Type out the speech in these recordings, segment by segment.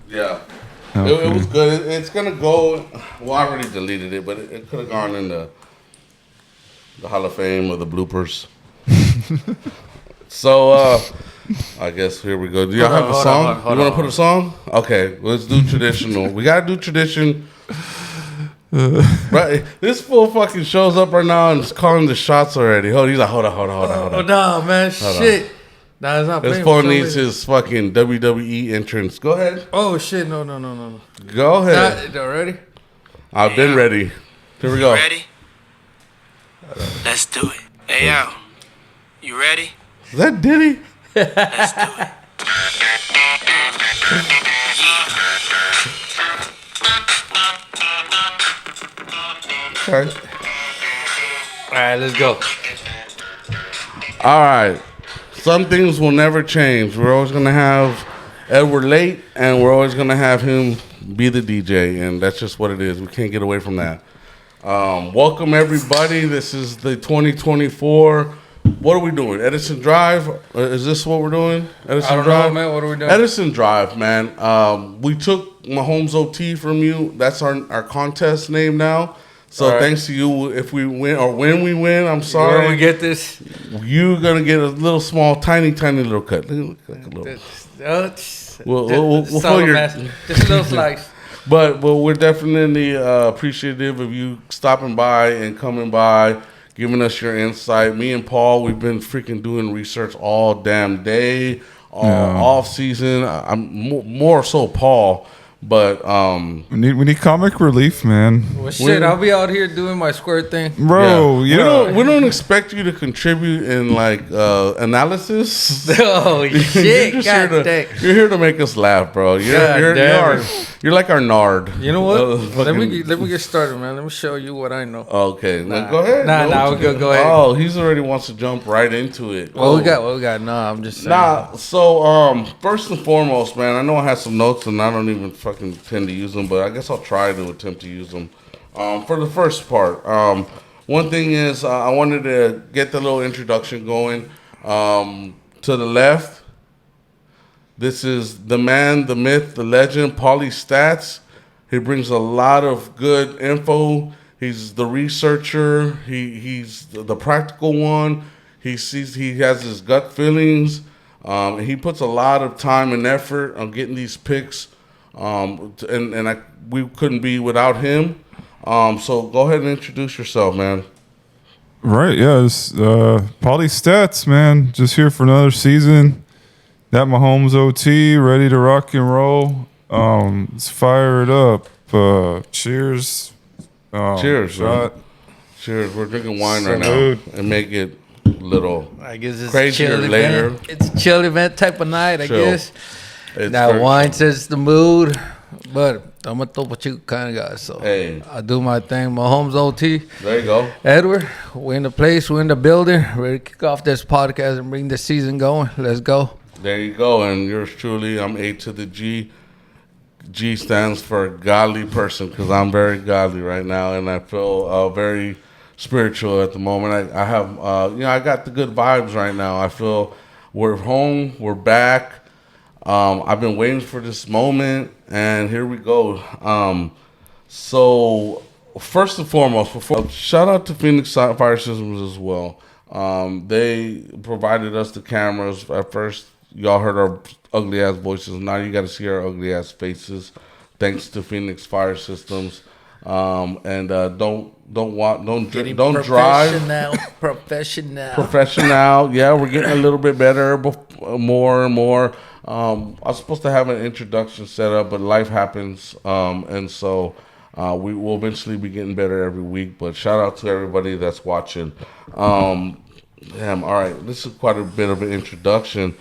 Yeah. Okay. It was good. It's gonna go. Well, I already deleted it, but it could have gone in the Hall of Fame or the bloopers. So I guess here we go. Do y'all have a song? You want to put a song? Okay, let's do traditional. We gotta do tradition. Right, this fool fucking shows up right now and is calling the shots already. He's like, hold on. Oh no, man, shit. Nah, it's not This playing fool for some needs reason. his fucking WWE entrance. Go ahead. Oh shit, no. Go ahead. Already? I've been ready. Here we go. Ready? Let's do it. Hey, yo. You ready? Is that Diddy? Let's do it. Okay. All right, let's go. All right. Some things will never change. We're always going to have Edward late, and we're always going to have him be the DJ, and that's just what it is. We can't get away from that. Welcome, everybody. This is the 2024. What are we doing? Edison Drive? Is this what we're doing? Edison I don't Drive? know, man. What are we doing? Edison Drive, man. We took Mahomes OT from you. That's our contest name now. So Right. thanks to you, if we win or when we win, I'm sorry. Where we get this? You're gonna get a little small, tiny little cut. Like a little. We'll fill your. Just a little slice. But we're definitely appreciative of you stopping by and coming by, giving us your insight. Me and Paul, we've been freaking doing research all damn day, off season. I'm more so Paul. But we need comic relief, man. Well, shit, I'll be out here doing my square thing, Bro. Yeah. We don't expect you to contribute in like analysis. Oh shit! God dang. You're here to make us laugh, bro. You're like our Nard. You know what? Let fucking- me get started, man. Let me show you what I know. Okay, now go ahead. Go ahead. Oh, he's already wants to jump right into it. What we got? No, I'm just saying. Nah, so first and foremost, man, I know I had some notes and I don't even fucking tend to use them, but I guess I'll try to attempt to use them. For the first part, one thing is I wanted to get the little introduction going. To the left, this is the man, the myth, the legend, Paulie Stats. He brings a lot of good info. He's the researcher. He's the practical one. He has his gut feelings. He puts a lot of time and effort on getting these picks. We couldn't be without him. So go ahead and introduce yourself, man. Right, yeah. It's Paulie Stats, man. Just here for another season. That Mahomes OT, ready to rock and roll. Let's fire it up. Cheers. Cheers, shot. man. Cheers. We're drinking wine right Salud. now and make it a little I guess it's crazier a chill later. event. It's a chill event type of night, I Chill. guess. It's Now very- wine sets the mood, but I'm a Topo Chico kind of guy, so Hey. I do my thing. Mahomes OT. There you go. Edward, we're in the place, we're in the building, ready to kick off this podcast and bring the season going. Let's go. There you go. And yours truly, I'm A to the G. G stands for godly person because I'm very godly right now, and I feel very spiritual at the moment. I have, I got the good vibes right now. I feel we're home, we're back. I've been waiting for this moment, and here we go. So first and foremost, shout out to Phoenix Fire Systems as well. They provided us the cameras. At first, y'all heard our ugly ass voices. Now you got to see our ugly ass faces. Thanks to Phoenix Fire Systems. Don't drive. Professional. Yeah, we're getting a little bit better, more and more. I was supposed to have an introduction set up, but life happens, and so we will eventually be getting better every week. But shout out to everybody that's watching. Damn, all right, this is quite a bit of an introduction.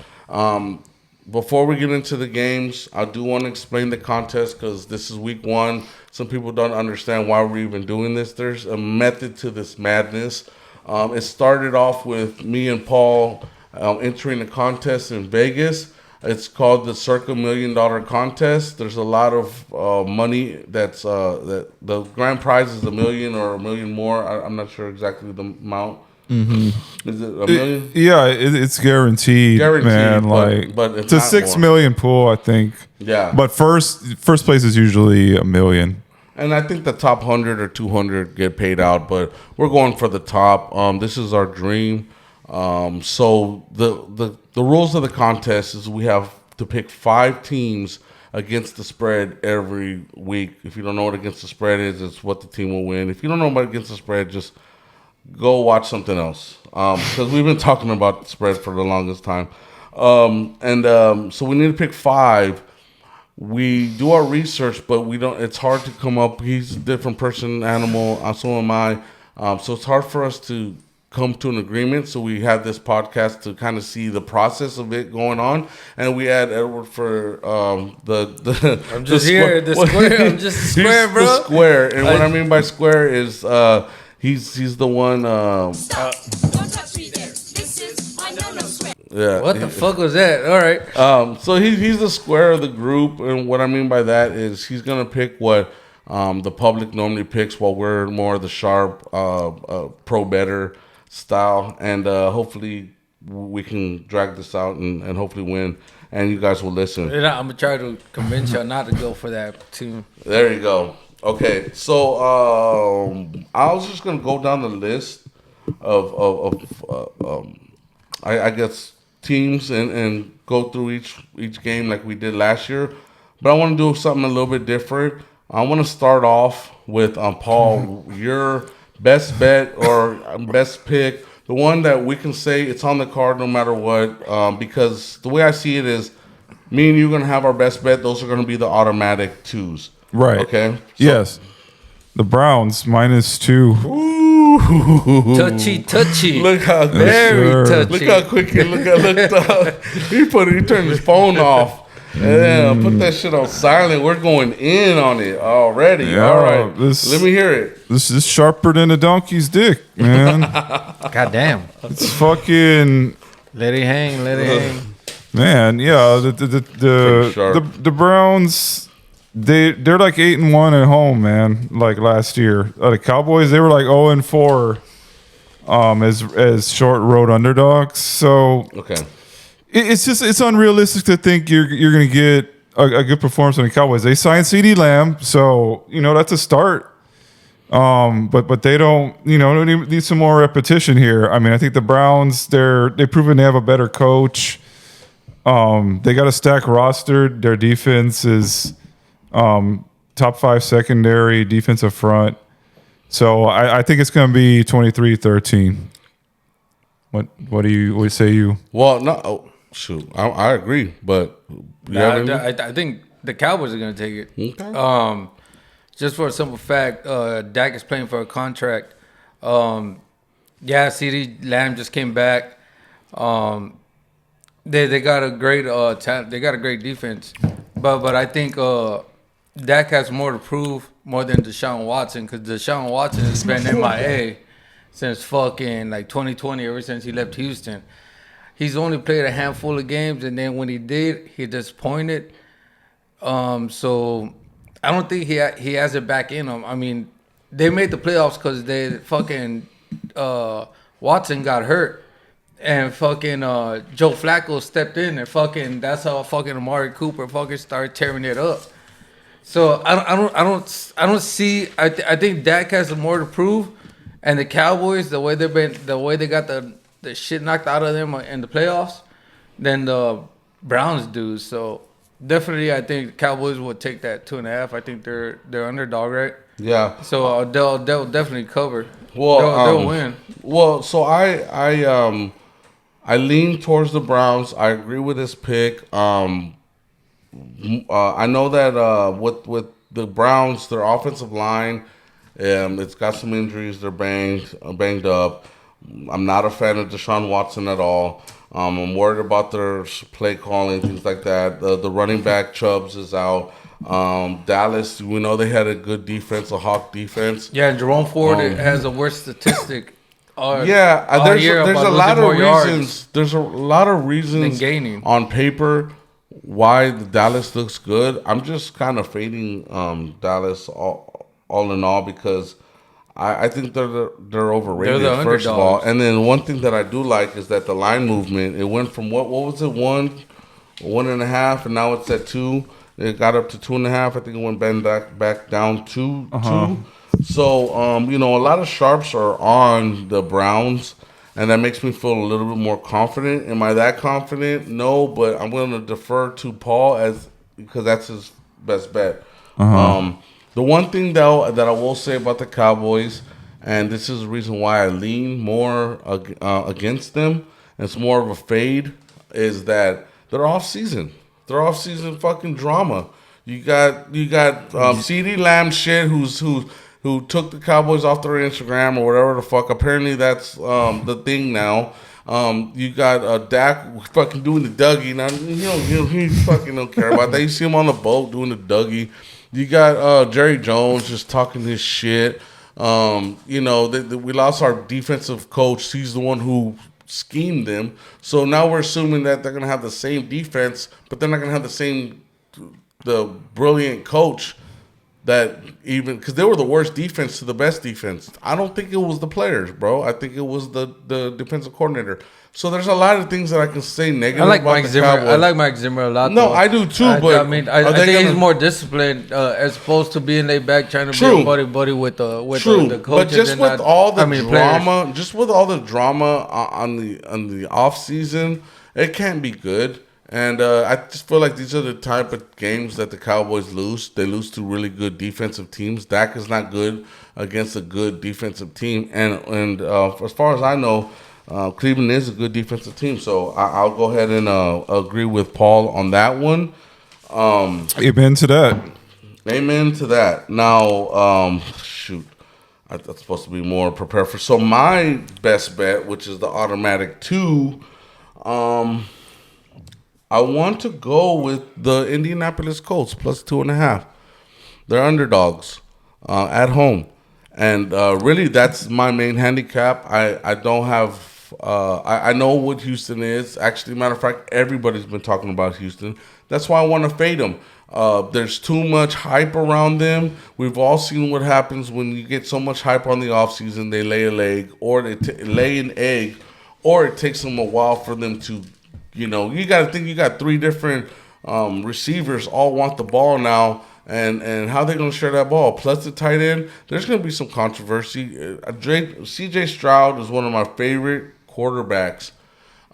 Before we get into the games, I do want to explain the contest because this is week one. Some people don't understand why we're even doing this. There's a method to this madness. It started off with me and Paul entering a contest in Vegas. It's called the Circa $1 Million Contest. There's a lot of money that's that the grand prize is $1 million or $1 million more. I'm not sure exactly the amount. Mm-hmm. Is it $1 million? It's guaranteed, man. But it's a $6 million pool, I think. Yeah. But first place is usually $1 million. And I think the top 100 or 200 get paid out, but we're going for the top. This is our dream. So the rules of the contest is we have to pick 5 teams against the spread every week. If you don't know what against the spread is, it's what the team will win. If you don't know what against the spread, just go watch something else. Because we've been talking about the spread for the longest time. So we need to pick 5. We do our research, but we don't. It's hard to come up. He's a different person, animal. So am I. So it's hard for us to come to an agreement. So we have this podcast to kind of see the process of it going on, and we had Edward for the. I'm just here. The square. I'm just square, bro. The square, and what I mean by square is he's the one. Don't touch me there. This is my no square. Yeah. What the fuck was that? All right. So he's the square of the group, and what I mean by that is he's gonna pick what the public normally picks, while we're more the sharp, pro better style, and hopefully we can drag this out and hopefully win, and you guys will listen. And I'm gonna try to convince y'all not to go for that team. There you go. Okay, so I was just gonna go down the list of I guess teams and go through each game like we did last year, but I want to do something a little bit different. I want to start off with Paul, your best bet or best pick, the one that we can say it's on the card no matter what, because the way I see it is me and you are going to have our best bet. Those are going to be the automatic 2s. Right. Okay? So, yes. The Browns -2. Ooh. Touchy. Look how Very touchy. Look how quick he looked up. He turned his phone off. Yeah, put that shit on silent. We're going in on it already. Yeah, all right. Let me hear it. This is sharper than a donkey's dick, man. God damn. It's fucking. Let it hang. Man, yeah. The Browns, they're like 8-1 at home, man. Like last year, the Cowboys, they were like 0-4, as short road underdogs. So Okay. It's unrealistic to think you're going to get a good performance on the Cowboys. They signed CeeDee Lamb, so that's a start. But they don't, need some more repetition here. I mean, I think the Browns, they've proven they have a better coach. They got a stacked roster. Their defense is top 5 secondary, defensive front. So I think it's going to be 23-13. What do you say you? Well, no. Shoot, I agree, but I think the Cowboys are going to take it. Okay. Just for a simple fact, Dak is playing for a contract. CeeDee Lamb just came back. They got a great talent. They got a great defense, but I think Dak has more to prove more than Deshaun Watson, because Deshaun Watson has been MIA since fucking like 2020, ever since he left Houston. He's only played a handful of games, and then when he did, he disappointed. So I don't think he has it back in him. I mean, they made the playoffs because they fucking Watson got hurt, and fucking Joe Flacco stepped in, and fucking that's how fucking Amari Cooper fucking started tearing it up. So I don't see. I think Dak has more to prove, and the Cowboys, the way they got the shit knocked out of them in the playoffs than the Browns do. So definitely, I think the Cowboys will take that 2.5. I think they're underdog, right? Yeah. So they'll definitely cover. Well, they'll win. Well, so I lean towards the Browns. I agree with this pick. I know that with the Browns, their offensive line, it's got some injuries. They're banged up. I'm not a fan of Deshaun Watson at all. I'm worried about their play calling, things like that. The running back Chubbs is out. Dallas, we know they had a good defense, a hawk defense. Yeah, Jerome Ford has the worst statistic. There's a lot of reasons. There's a lot of reasons on paper why the Dallas looks good. I'm just kind of fading Dallas all in all, because I think they're overrated. They're the first of all, underdogs. and then one thing that I do like is that the line movement. It went from what was it 1.5, and now it's at 2. It got up to 2.5. I think it went back down to 2. So a lot of sharps are on the Browns, and that makes me feel a little bit more confident. Am I that confident? No, but I'm going to defer to Paul because that's his best bet. The one thing though that I will say about the Cowboys, and this is the reason why I lean more against them, and it's more of a fade, is that they're off season. They're off season fucking drama. You got CeeDee Lamb shit who took the Cowboys off their Instagram or whatever the fuck. Apparently that's the thing now. You got Dak fucking doing the Dougie. Now he fucking don't care about that. You see him on the boat doing the Dougie. You got Jerry Jones just talking his shit. We lost our defensive coach. He's the one who schemed them. So now we're assuming that they're gonna have the same defense, but they're not gonna have the brilliant coach that even because they were the worst defense to the best defense. I don't think it was the players, bro. I think it was the defensive coordinator. So there's a lot of things that I can say negative I like about Mike the Zimmer. Cowboys. I like Mike Zimmer a lot. No, though. I do too. But I think he's more disciplined as opposed to being laid back, trying to True. be a buddy with the True, coaches. but just and with not- all the drama, players. just with all the drama on the off season, it can't be good. And I just feel like these are the type of games that the Cowboys lose. They lose to really good defensive teams. Dak is not good against a good defensive team, and as far as I know, Cleveland is a good defensive team. So I'll go ahead and agree with Paul on that one. Amen to that. Amen to that. Now, shoot, I was supposed to be more prepared for. So my best bet, which is the automatic 2, I want to go with the Indianapolis Colts plus 2.5. They're underdogs at home, and really that's my main handicap. I don't have. I know what Houston is. Actually, matter of fact, everybody's been talking about Houston. That's why I want to fade them. There's too much hype around them. We've all seen what happens when you get so much hype on the offseason. They lay a leg, or they lay an egg, or it takes them a while for them to, you got to think you got 3 different receivers all want the ball now. And how they going to share that ball? Plus the tight end, there's going to be some controversy. C.J. Stroud is one of my favorite quarterbacks.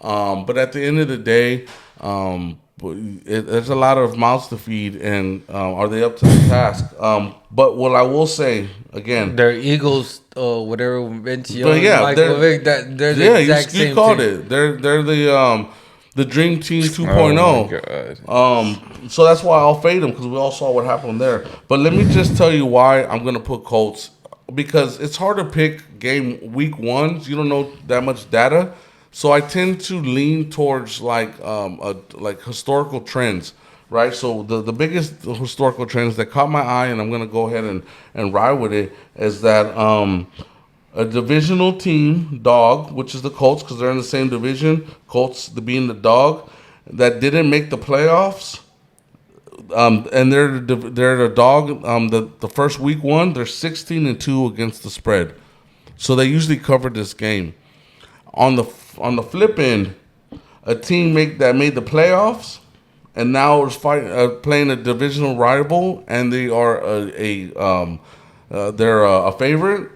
But at the end of the day, there's a lot of mouths to feed. And are they up to the task? But what I will say, again. They're Eagles, whatever, Vince Young, But yeah, Michael Vick, they're the exact same you called team. it. They're the Dream Team 2.0. Oh my God. So that's why I'll fade them, because we all saw what happened there. But let me just tell you why I'm going to put Colts, because it's hard to pick week 1. You don't know that much data. So I tend to lean towards like historical trends, right? So the biggest historical trends that caught my eye, and I'm going to go ahead and ride with it, is that a divisional team, dog, which is the Colts, because they're in the same division, Colts being the dog, that didn't make the playoffs, and they're the dog. The first week 1, they're 16-2 against the spread, so they usually cover this game. On the flip end, a team that made the playoffs, and now is playing a divisional rival, and they are they're a favorite.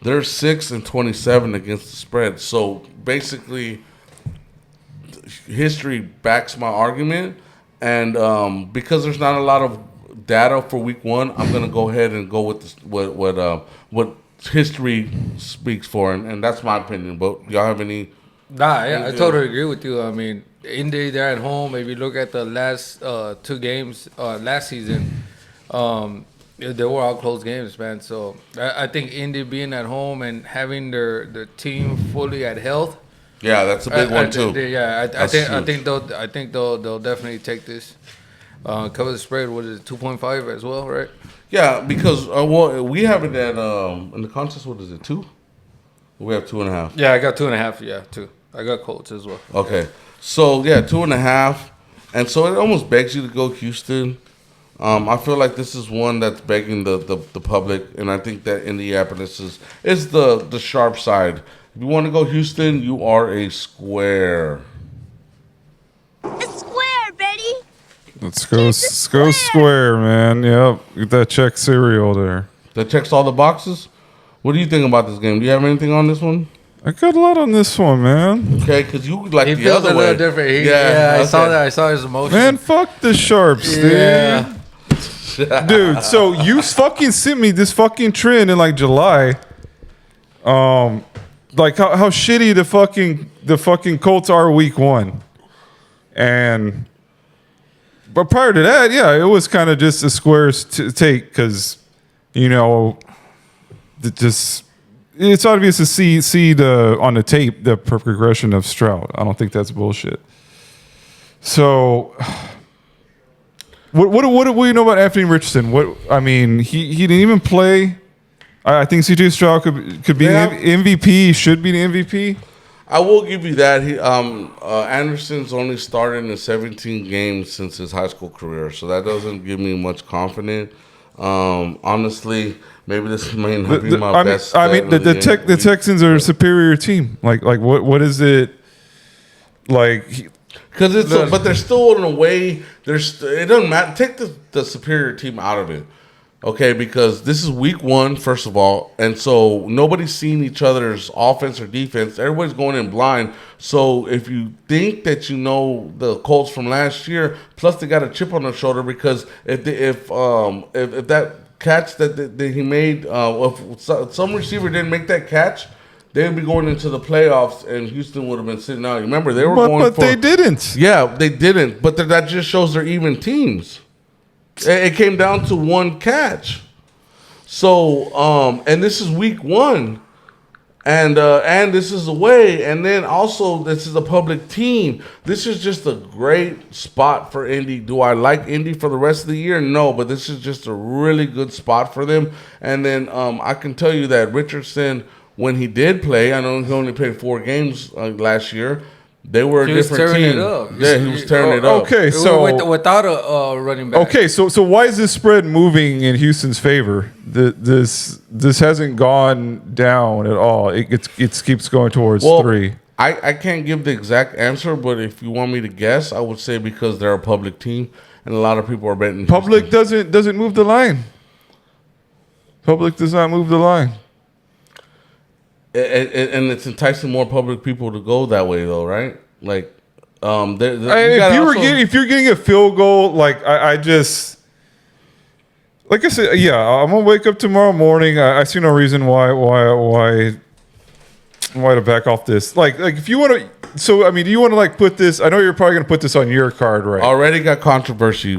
They're 6-27 against the spread. So basically, history backs my argument, and because there's not a lot of data for week 1, I'm gonna go ahead and go with what history speaks for, and that's my opinion. But y'all have any? Nah, yeah, I totally agree with you. I mean, Indy, they're at home. If you look at the last 2 games last season, they were all close games, man. So I think Indy being at home and having their team fully at health. Yeah, that's a big one too. I think they'll definitely take this. Cover the spread. What is it, 2.5 as well, right? Yeah, because we have it at in the contest. What is it, 2? We have 2.5. Yeah, I got 2.5. Yeah, 2. I got Colts as well. Okay, so yeah, 2.5, and so it almost begs you to go Houston. I feel like this is one that's begging the public, and I think that Indianapolis is the sharp side. If you want to go Houston, you are a square. A square, Betty. Let's go square, man. Yep, get that check cereal there. That checks all the boxes. What do you think about this game? Do you have anything on this one? I got a lot on this one, man. Okay, because you like He the feels other a way. little different. Yeah, I saw okay. that. I saw his emotion. Man, fuck the Sharps, Yeah. dude. So you fucking sent me this fucking trend in like July. Like how shitty the fucking Colts are week 1, but prior to that, yeah, it was kind of just a squares take because it's obvious to see the on the tape the progression of Stroud. I don't think that's bullshit. So, what do we know about Anthony Richardson? He didn't even play. I think CJ Stroud could be MVP. Should be the MVP. I will give you that. Anderson's only started in 17 games since his high school career, so that doesn't give me much confidence. Honestly, maybe this may not be my best. The Texans are a superior team. Like what is it? Like because but they're still in a way. It doesn't matter. Take the superior team out of it. Okay, because this is week 1, first of all, and so nobody's seen each other's offense or defense. Everybody's going in blind. So if you think that you know the Colts from last year, plus they got a chip on their shoulder because if that catch that he made, if some receiver didn't make that catch, they'd be going into the playoffs, and Houston would have been sitting out. Remember, they were but they didn't. Yeah, they didn't. But that just shows they're even teams. It came down to one catch. So, and this is week 1. And this is away. And then also, this is a public team. This is just a great spot for Indy. Do I like Indy for the rest of the year? No, but this is just a really good spot for them. And then I can tell you that Richardson, when he did play, I know he only played 4 games last year. They were a different team. Yeah, he was tearing it up. Okay, so without a running back. Okay, so why is this spread moving in Houston's favor? This hasn't gone down at all. It keeps going towards 3. I can't give the exact answer, but if you want me to guess, I would say because they're a public team and a lot of people are betting. Public doesn't move the line. Public does not move the line. And it's enticing more public people to go that way, though, right? Like, if you're getting a field goal, like I just, like I said, yeah, I'm gonna wake up tomorrow morning. I see no reason why to back off this. Like if you want to. So, do you want to put this? I know you're probably going to put this on your card, right? Already got controversy.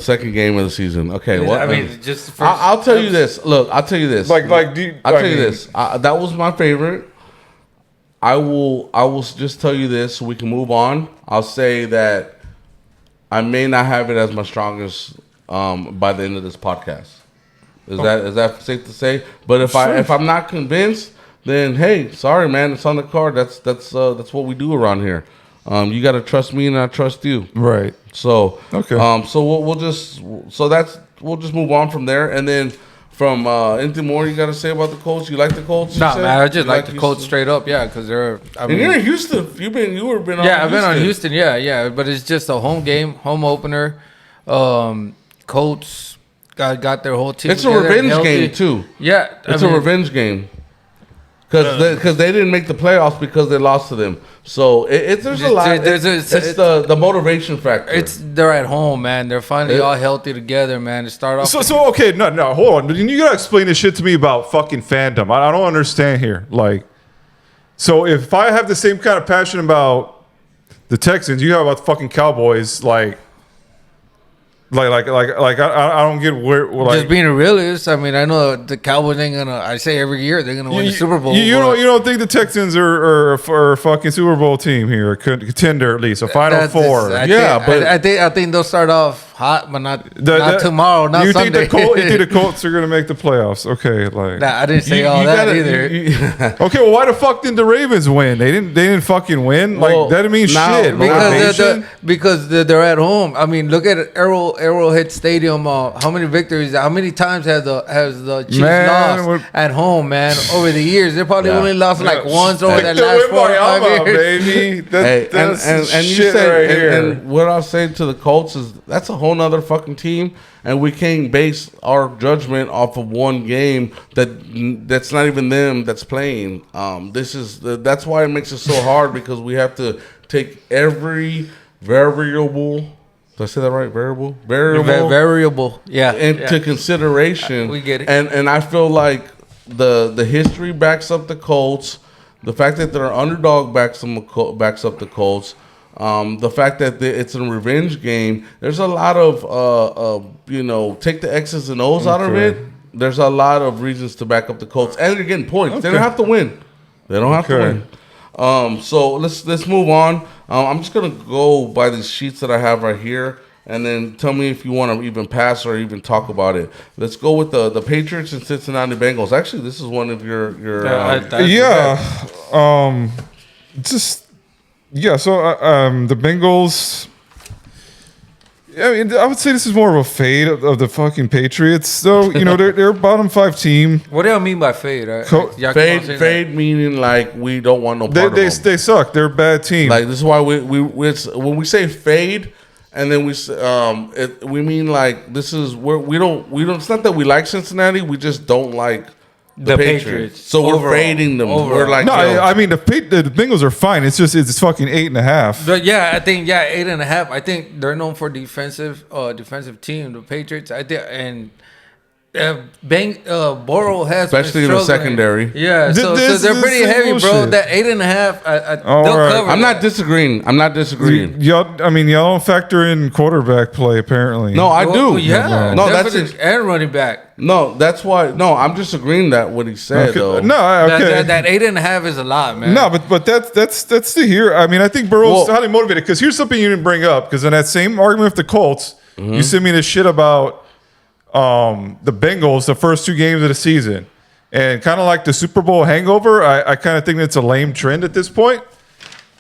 Second game of the season. Okay, Yeah, what? I'll tell you this. Look, I'll tell you this. I'll tell you this. That was my favorite. I will just tell you this so we can move on. I'll say that I may not have it as my strongest by the end of this podcast. Is that safe to say? But if I'm not convinced, then hey, sorry, man, it's on the card. That's what we do around here. You got to trust me and I trust you. Right. So okay. So we'll just move on from there, and then from anything more you got to say about the Colts? You like the Colts? Nah, man, I just like the Colts straight up. Yeah, because they're. And you're in Houston. You've been on. Yeah, I've been on Houston. Yeah, but it's just a home game, home opener. Colts got their whole team. It's a revenge game too. Yeah, it's a revenge game. Because they didn't make the playoffs because they lost to them. So there's a lot. It's the motivation factor. They're at home, man. They're finally all healthy together, man. To start off. So okay, no, hold on. You gotta explain this shit to me about fucking fandom. I don't understand here. So if I have the same kind of passion about the Texans, you have about the fucking Cowboys, I don't get where. Just being a realist, I know the Cowboys ain't gonna. I say every year they're gonna win the Super Bowl. You don't think the Texans are a fucking Super Bowl team here, a contender at least, a Final Four? I think they'll start off hot, but not tomorrow, not Sunday. You think the Colts are going to make the playoffs? Okay, like Nah, I didn't say all that either. okay, well, why the fuck didn't the Ravens win? They didn't fucking win. Like that didn't mean shit. Because they're at home. I mean, look at Arrowhead Stadium. How many victories? How many times has the Chiefs lost at home, man? Over the years, they probably only lost like once over that last 4 or 5 years. Baby. That's and you shit said, right here. and what I'll say to the Colts is that's a whole nother fucking team, and we can't base our judgment off of one game that's not even them that's playing. That's why it makes it so hard, because we have to take every variable. Did I say that right? Variable. Yeah. Into consideration. We get it. And I feel like the history backs up the Colts. The fact that they're underdog backs up the Colts. The fact that it's a revenge game. There's a lot of take the X's and O's out of it. There's a lot of reasons to back up the Colts, and they're getting points. They don't have to win. So let's move on. I'm just gonna go by these sheets that I have right here, and then tell me if you want to even pass or even talk about it. Let's go with the Patriots and Cincinnati Bengals. Actually, this is one of your So the Bengals. I mean, I would say this is more of a fade of the fucking Patriots. So they're a bottom 5 team. What do y'all mean by fade? Fade meaning like we don't want no part of them. They suck. They're a bad team. Like this is why when we say fade, and then we mean like this is where we don't. It's not that we like Cincinnati. We just don't like the Patriots. So we're fading them. We're like I mean the Bengals are fine. It's just it's fucking 8.5. But yeah, I think 8.5. I think they're known for defensive team. The Patriots. I think and. Burrow has especially in the secondary. Yeah, so they're pretty heavy, bro. That 8.5, they'll cover. I'm not disagreeing. Y'all don't factor in quarterback play apparently. No, I do. Yeah, no, that's it. And running back. No, that's why. No, I'm disagreeing that what he said though. No, okay. That 8.5 is a lot, man. No, but that's to hear. I mean, I think Burrow's highly motivated because here's something you didn't bring up because in that same argument with the Colts, you sent me this shit about. The Bengals, the first 2 games of the season, and kind of like the Super Bowl hangover, I kind of think it's a lame trend at this point.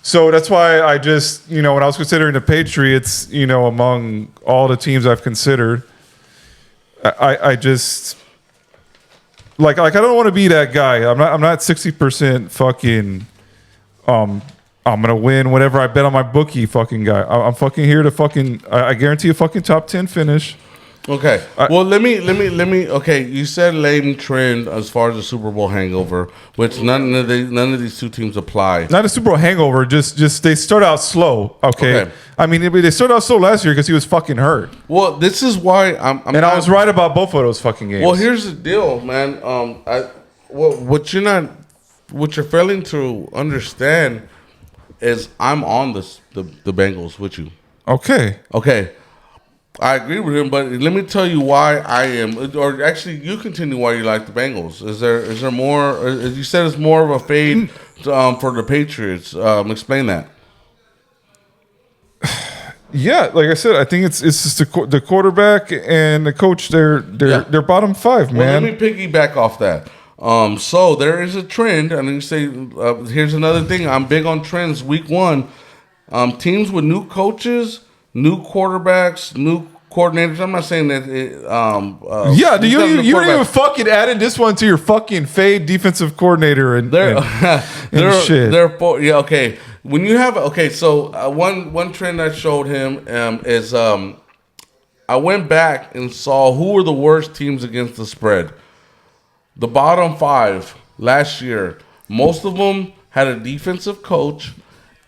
So that's why I just, when I was considering the Patriots, among all the teams I've considered, I just like I don't want to be that guy. I'm not 60% fucking. I'm gonna win whatever I bet on my bookie, fucking guy. I'm fucking here to fucking. I guarantee a fucking top 10 finish. Okay. Well, let me. Okay, you said lame trend as far as the Super Bowl hangover, which none of these 2 teams apply. Not a Super Bowl hangover. Just they start out slow. Okay. I mean, they started out slow last year because he was fucking hurt. Well, this is why I was right about both of those fucking games. Well, here's the deal, man. What you're failing to understand is I'm on the Bengals with you. Okay. I agree with him, but let me tell you why I am. Or actually, you continue why you like the Bengals. Is there more? You said it's more of a fade for the Patriots. Explain that. Yeah, like I said, I think it's just the quarterback and the coach. They're bottom 5, man. Well, let me piggyback off that. So there is a trend, and you say here's another thing. I'm big on trends. Week 1, teams with new coaches. New quarterbacks, new coordinators. I'm not saying that. You didn't even fucking added this one to your fucking fade defensive coordinator and shit. Okay. When you have so one trend I showed him is I went back and saw who were the worst teams against the spread. The bottom 5 last year, most of them had a defensive coach.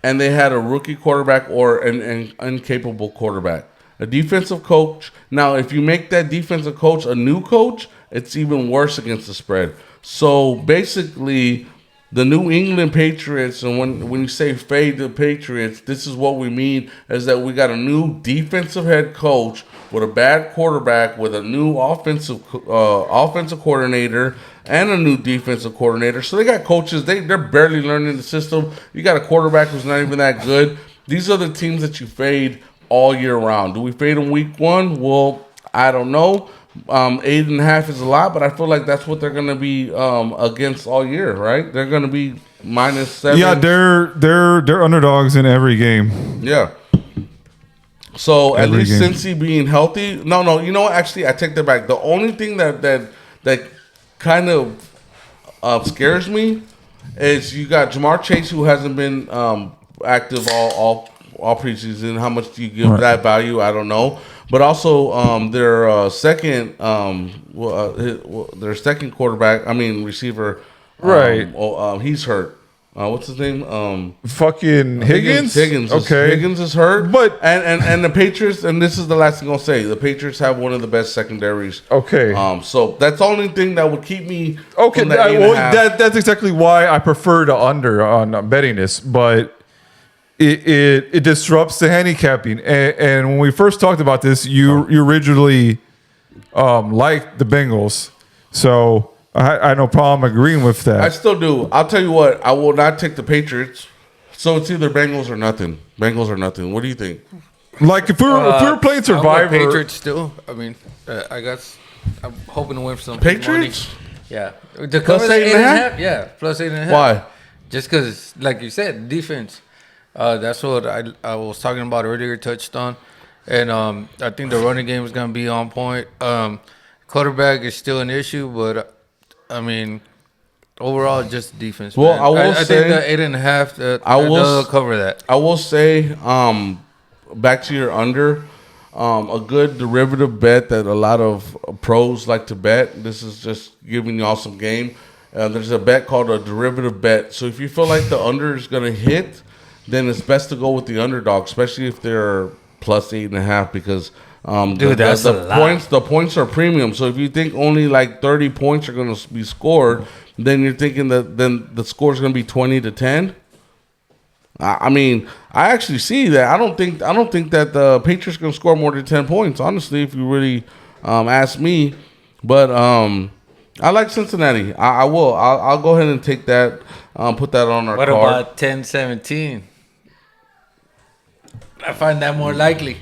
And they had a rookie quarterback or an incapable quarterback. A defensive coach. Now, if you make that defensive coach a new coach, it's even worse against the spread. So, basically, the New England Patriots, and when you say fade the Patriots, this is what we mean, is that we got a new defensive head coach with a bad quarterback, with a new offensive coordinator, and a new defensive coordinator. So they got coaches, they're barely learning the system. You got a quarterback who's not even that good. These are the teams that you fade all year round. Do we fade them week one? Well, I don't know. 8.5 is a lot, but I feel like that's what they're going to be against all year, right? They're going to be -7. Yeah, they're underdogs in every game. Yeah. So at Every least game. Cincy being healthy. No. You know what? Actually, I take that back. The only thing that kind of scares me is you got Jamar Chase, who hasn't been active all preseason. How much do you give that value? I don't know. But also their second quarterback, receiver, Right. he's hurt. What's his name? Fucking Higgins? Okay. Higgins is hurt. But- and the Patriots, and this is the last thing I'll say, the Patriots have one of the best secondaries. Okay. So that's the only thing that would keep me. Okay, from that 8.5. that's exactly why I prefer the under on betting this, but it disrupts the handicapping. And when we first talked about this, you originally liked the Bengals, so I had no problem agreeing with that. I still do. I'll tell you what. I will not take the Patriots. So it's either Bengals or nothing. Bengals or nothing. What do you think? Like if we were playing I'm Survivor, with Patriots still. I mean, I guess I'm hoping to win for some Patriots? money. Yeah, to cover the 8.5. Yeah, plus 8.5. Why? Just because, like you said, defense. That's what I was talking about earlier. Touched on, and I think the running game is gonna be on point. Quarterback is still an issue, but I mean, overall, just defense. Well, man. I will I say- think the 8.5. will They'll cover that. I will say, back to your under, a good derivative bet that a lot of pros like to bet. This is just giving y'all some game. There's a bet called a derivative bet. So if you feel like the under is going to hit, then it's best to go with the underdog, especially if they're plus 8.5, because that's a lot. the points are premium. So if you think only like 30 points are going to be scored, then you're thinking that then the score is going to be 20-10. I mean, I actually see that. I don't think that the Patriots going to score more than 10 points. Honestly, if you really ask me, but I like Cincinnati. I will. I'll go ahead and take that. Put that on our What card. about 10-17? I find that more likely.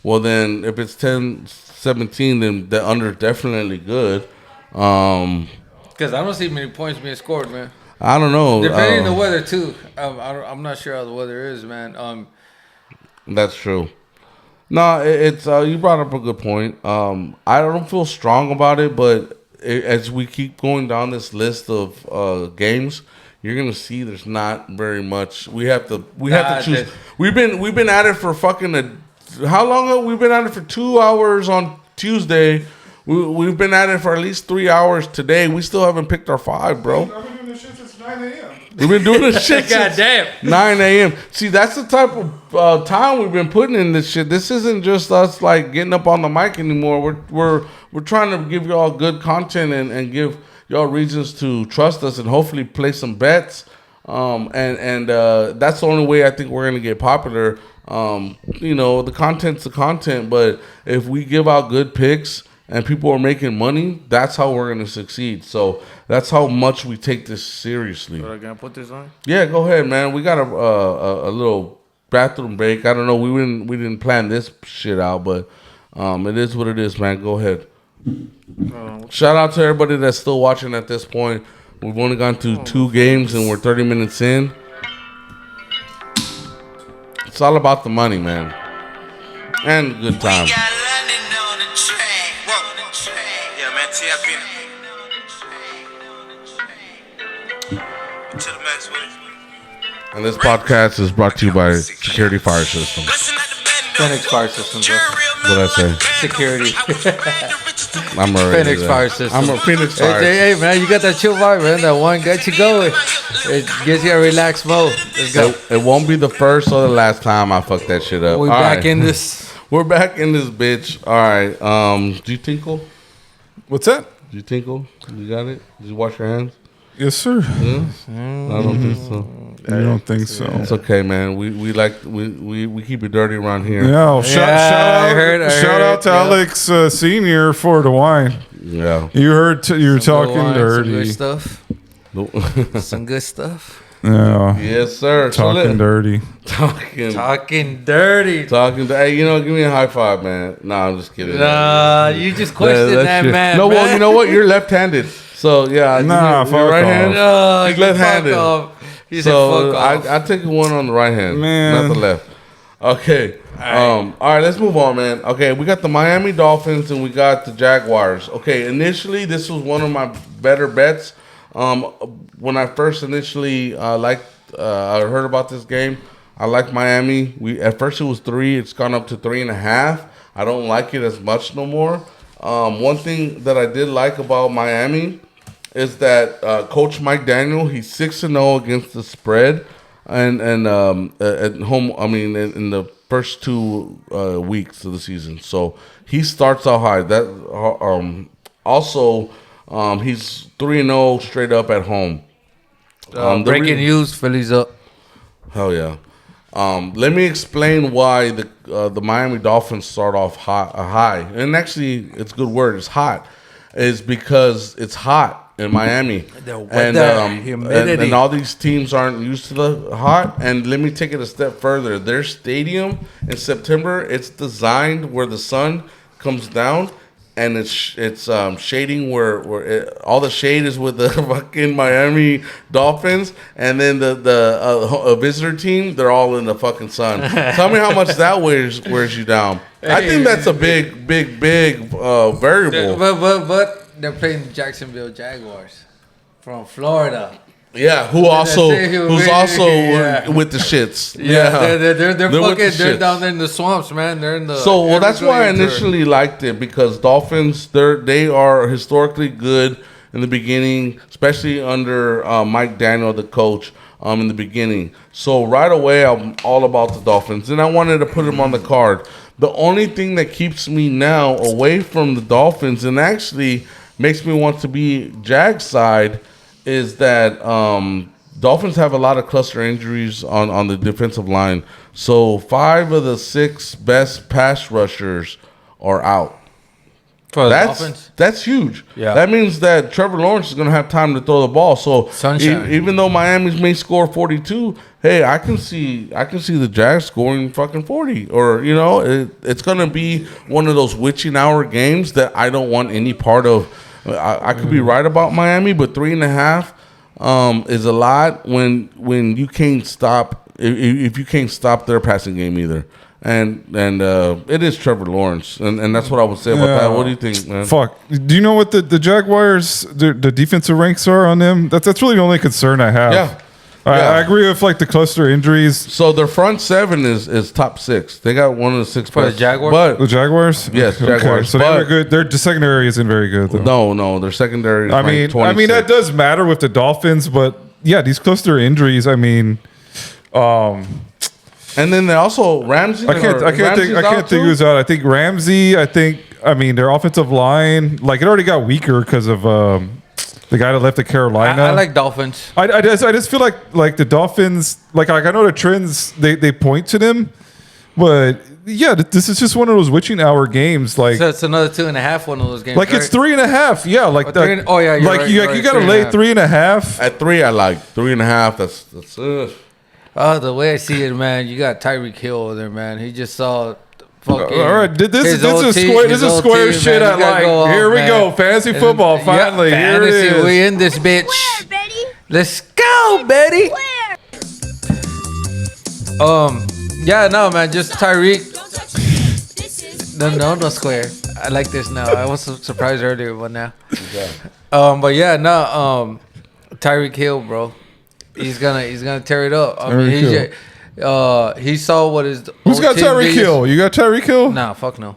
Well, then if it's 10-17, then the under is definitely good. Because I don't see many points being scored, man. I don't know. Depending on the weather too. I'm not sure how the weather is, man. That's true. No, it's you brought up a good point. I don't feel strong about it, but as we keep going down this list of games, you're gonna see there's not very much. We have to choose. We've been at it for fucking how long have we been at it for 2 hours on Tuesday? We've been at it for at least 3 hours today. We still haven't picked our 5, bro. I've been doing this shit since 9 a.m. We've been doing this shit since Goddamn. 9 a.m. See, that's the type of time we've been putting in this shit. This isn't just us like getting up on the mic anymore. We're trying to give y'all good content and give y'all reasons to trust us and hopefully play some bets. And that's the only way I think we're gonna get popular. The content's the content, but if we give out good picks and people are making money, that's how we're gonna succeed. So that's how much we take this seriously. Are I gonna put this on? Yeah, go ahead, man. We got a little bathroom break. I don't know. We didn't plan this shit out, but it is what it is, man. Go ahead. Shout out to everybody that's still watching at this point. We've only gone through 2 games and we're 30 minutes in. It's all about the money, man, and good time. Got London on the track. Whoa. Yeah, man, TIP. To the max with it. And this podcast is brought to you by Security Fire System. Phoenix Fire Systems, bro. What I say? Security. I'm already Phoenix there. Fire System. I'm a Phoenix Fire. Hey, man, you got that chill vibe, man. That one gets you going. It gets you a relaxed mode. Let's go. It won't be the first or the last time I fuck that shit up. We All back right. in this. We're back in this bitch. All right. Do you tinkle? What's that? Do you tinkle? You got it? Did you wash your hands? Yes, sir. Yeah? I don't think so. I don't think so. It's okay, man. We keep it dirty around here. Yeah, shout I out, heard, shout out to yeah. Alex Senior for the wine. Yeah. You heard you were talking Some dirty. good stuff. No. Some good stuff. Yeah. Yes, sir. Talking dirty. Talking dirty. Hey, give me a high five, man. Nah, I'm just kidding. Nah, you just questioned that shit. man. No, man. well, you know what? You're left-handed. So, yeah. Nah, fuck right hand. No, He's left-handed. He said So, fuck off. I take one on the right hand, Man. not the left. Okay. All right, let's move on, man. Okay, we got the Miami Dolphins and we got the Jaguars. Okay, initially, this was one of my better bets. When I first initially I heard about this game, I like Miami. At first it was 3. It's gone up to 3.5. I don't like it as much no more. One thing that I did like about Miami is that Coach Mike Daniel, he's 6-0 against the spread, and at home. I mean, in the first 2 weeks of the season, so he starts out high. That also. He's 3-0 straight up at home. Breaking news, Phillies up. Hell yeah. Let me explain why the Miami Dolphins start off high. And actually, it's a good word. It's hot. It's because it's hot in Miami. The weather, humidity. And all these teams aren't used to the hot. And let me take it a step further. Their stadium in September, it's designed where the sun comes down. And it's shading where all the shade is with the fucking Miami Dolphins, and then the visitor team, they're all in the fucking sun. Tell me how much that wears you down. I think that's a big variable. But they're playing the Jacksonville Jaguars from Florida. Yeah, who's also with the shits. Yeah, they're fucking. with the They're shits. down there in the swamps, man. They're in the. So well, that's why I Everglades initially liked it, because Dolphins they are historically good in the beginning, especially under Mike Daniel, the coach, in the beginning. So right away, I'm all about the Dolphins, and I wanted to put them on the card. The only thing that keeps me now away from the Dolphins and actually makes me want to be Jags side is that Dolphins have a lot of cluster injuries on the defensive line. So 5 of the 6 best pass rushers are out. For the Dolphins? That's huge. Yeah. That means that Trevor Lawrence is going to have time to throw the ball. So Sunshine. even though Miami may score 42, hey, I can see the Jags scoring fucking 40. Or, it's going to be one of those witching hour games that I don't want any part of. I could be right about Miami, but 3.5 is a lot when you can't stop if you can't stop their passing game either. And it is Trevor Lawrence, and that's what I would say about that. What do you think, man? Fuck. Do you know what the Jaguars the defensive ranks are on them? That's really the only concern I have. Yeah. I agree with the cluster injuries. So their front 7 is top 6. They got one of the 6 For the best. Jaguars? But The Jaguars? Yes, Okay, Jaguars. so they're good. Their secondary isn't very good though. no, their secondary is I mean 26. that does matter with the Dolphins, but yeah, these cluster injuries. I mean, And then they also Ramsey. I can't think who's out. I think Ramsey. I mean their offensive line, it already got weaker because of the guy that left to Carolina. I like Dolphins. I just feel like the Dolphins, I know the trends they point to them, but yeah, this is just one of those witching hour games. So it's another 2.5 one of those games. It's 3.5. Yeah, yeah, you're right, you you're right, gotta lay 3.5. 3.5. At 3, I like 3.5. That's Oh, the way I see it, man, you got Tyreek Hill over there, man. He just saw fucking. All right, this his is old team- square. his This is old square team, shit. man. I You gotta like. go off, Here we man. go, fantasy football. Finally, here it fantasy, is. we in this bitch. Where, Betty? Let's go, Betty. Where? Yeah, no, man, just Tyreek. Don't touch me. This is No square. I like this now. I was surprised earlier, but now. But yeah, no, Tyreek Hill, bro. He's gonna tear it up. I mean, he saw what his. Who's old got team Tyreek did. Hill? You got Tyreek Hill? Nah, fuck no.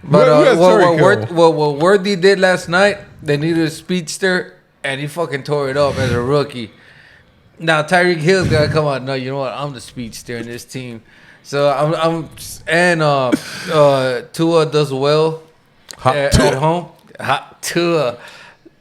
Who But has Tyreek Hill? what Worthy did last night, they needed a speedster, and he fucking tore it up as a rookie. Now Tyreek Hill's gotta come out. No, you know what? I'm the speedster in this team. So Tua does well at home. Hot Tua.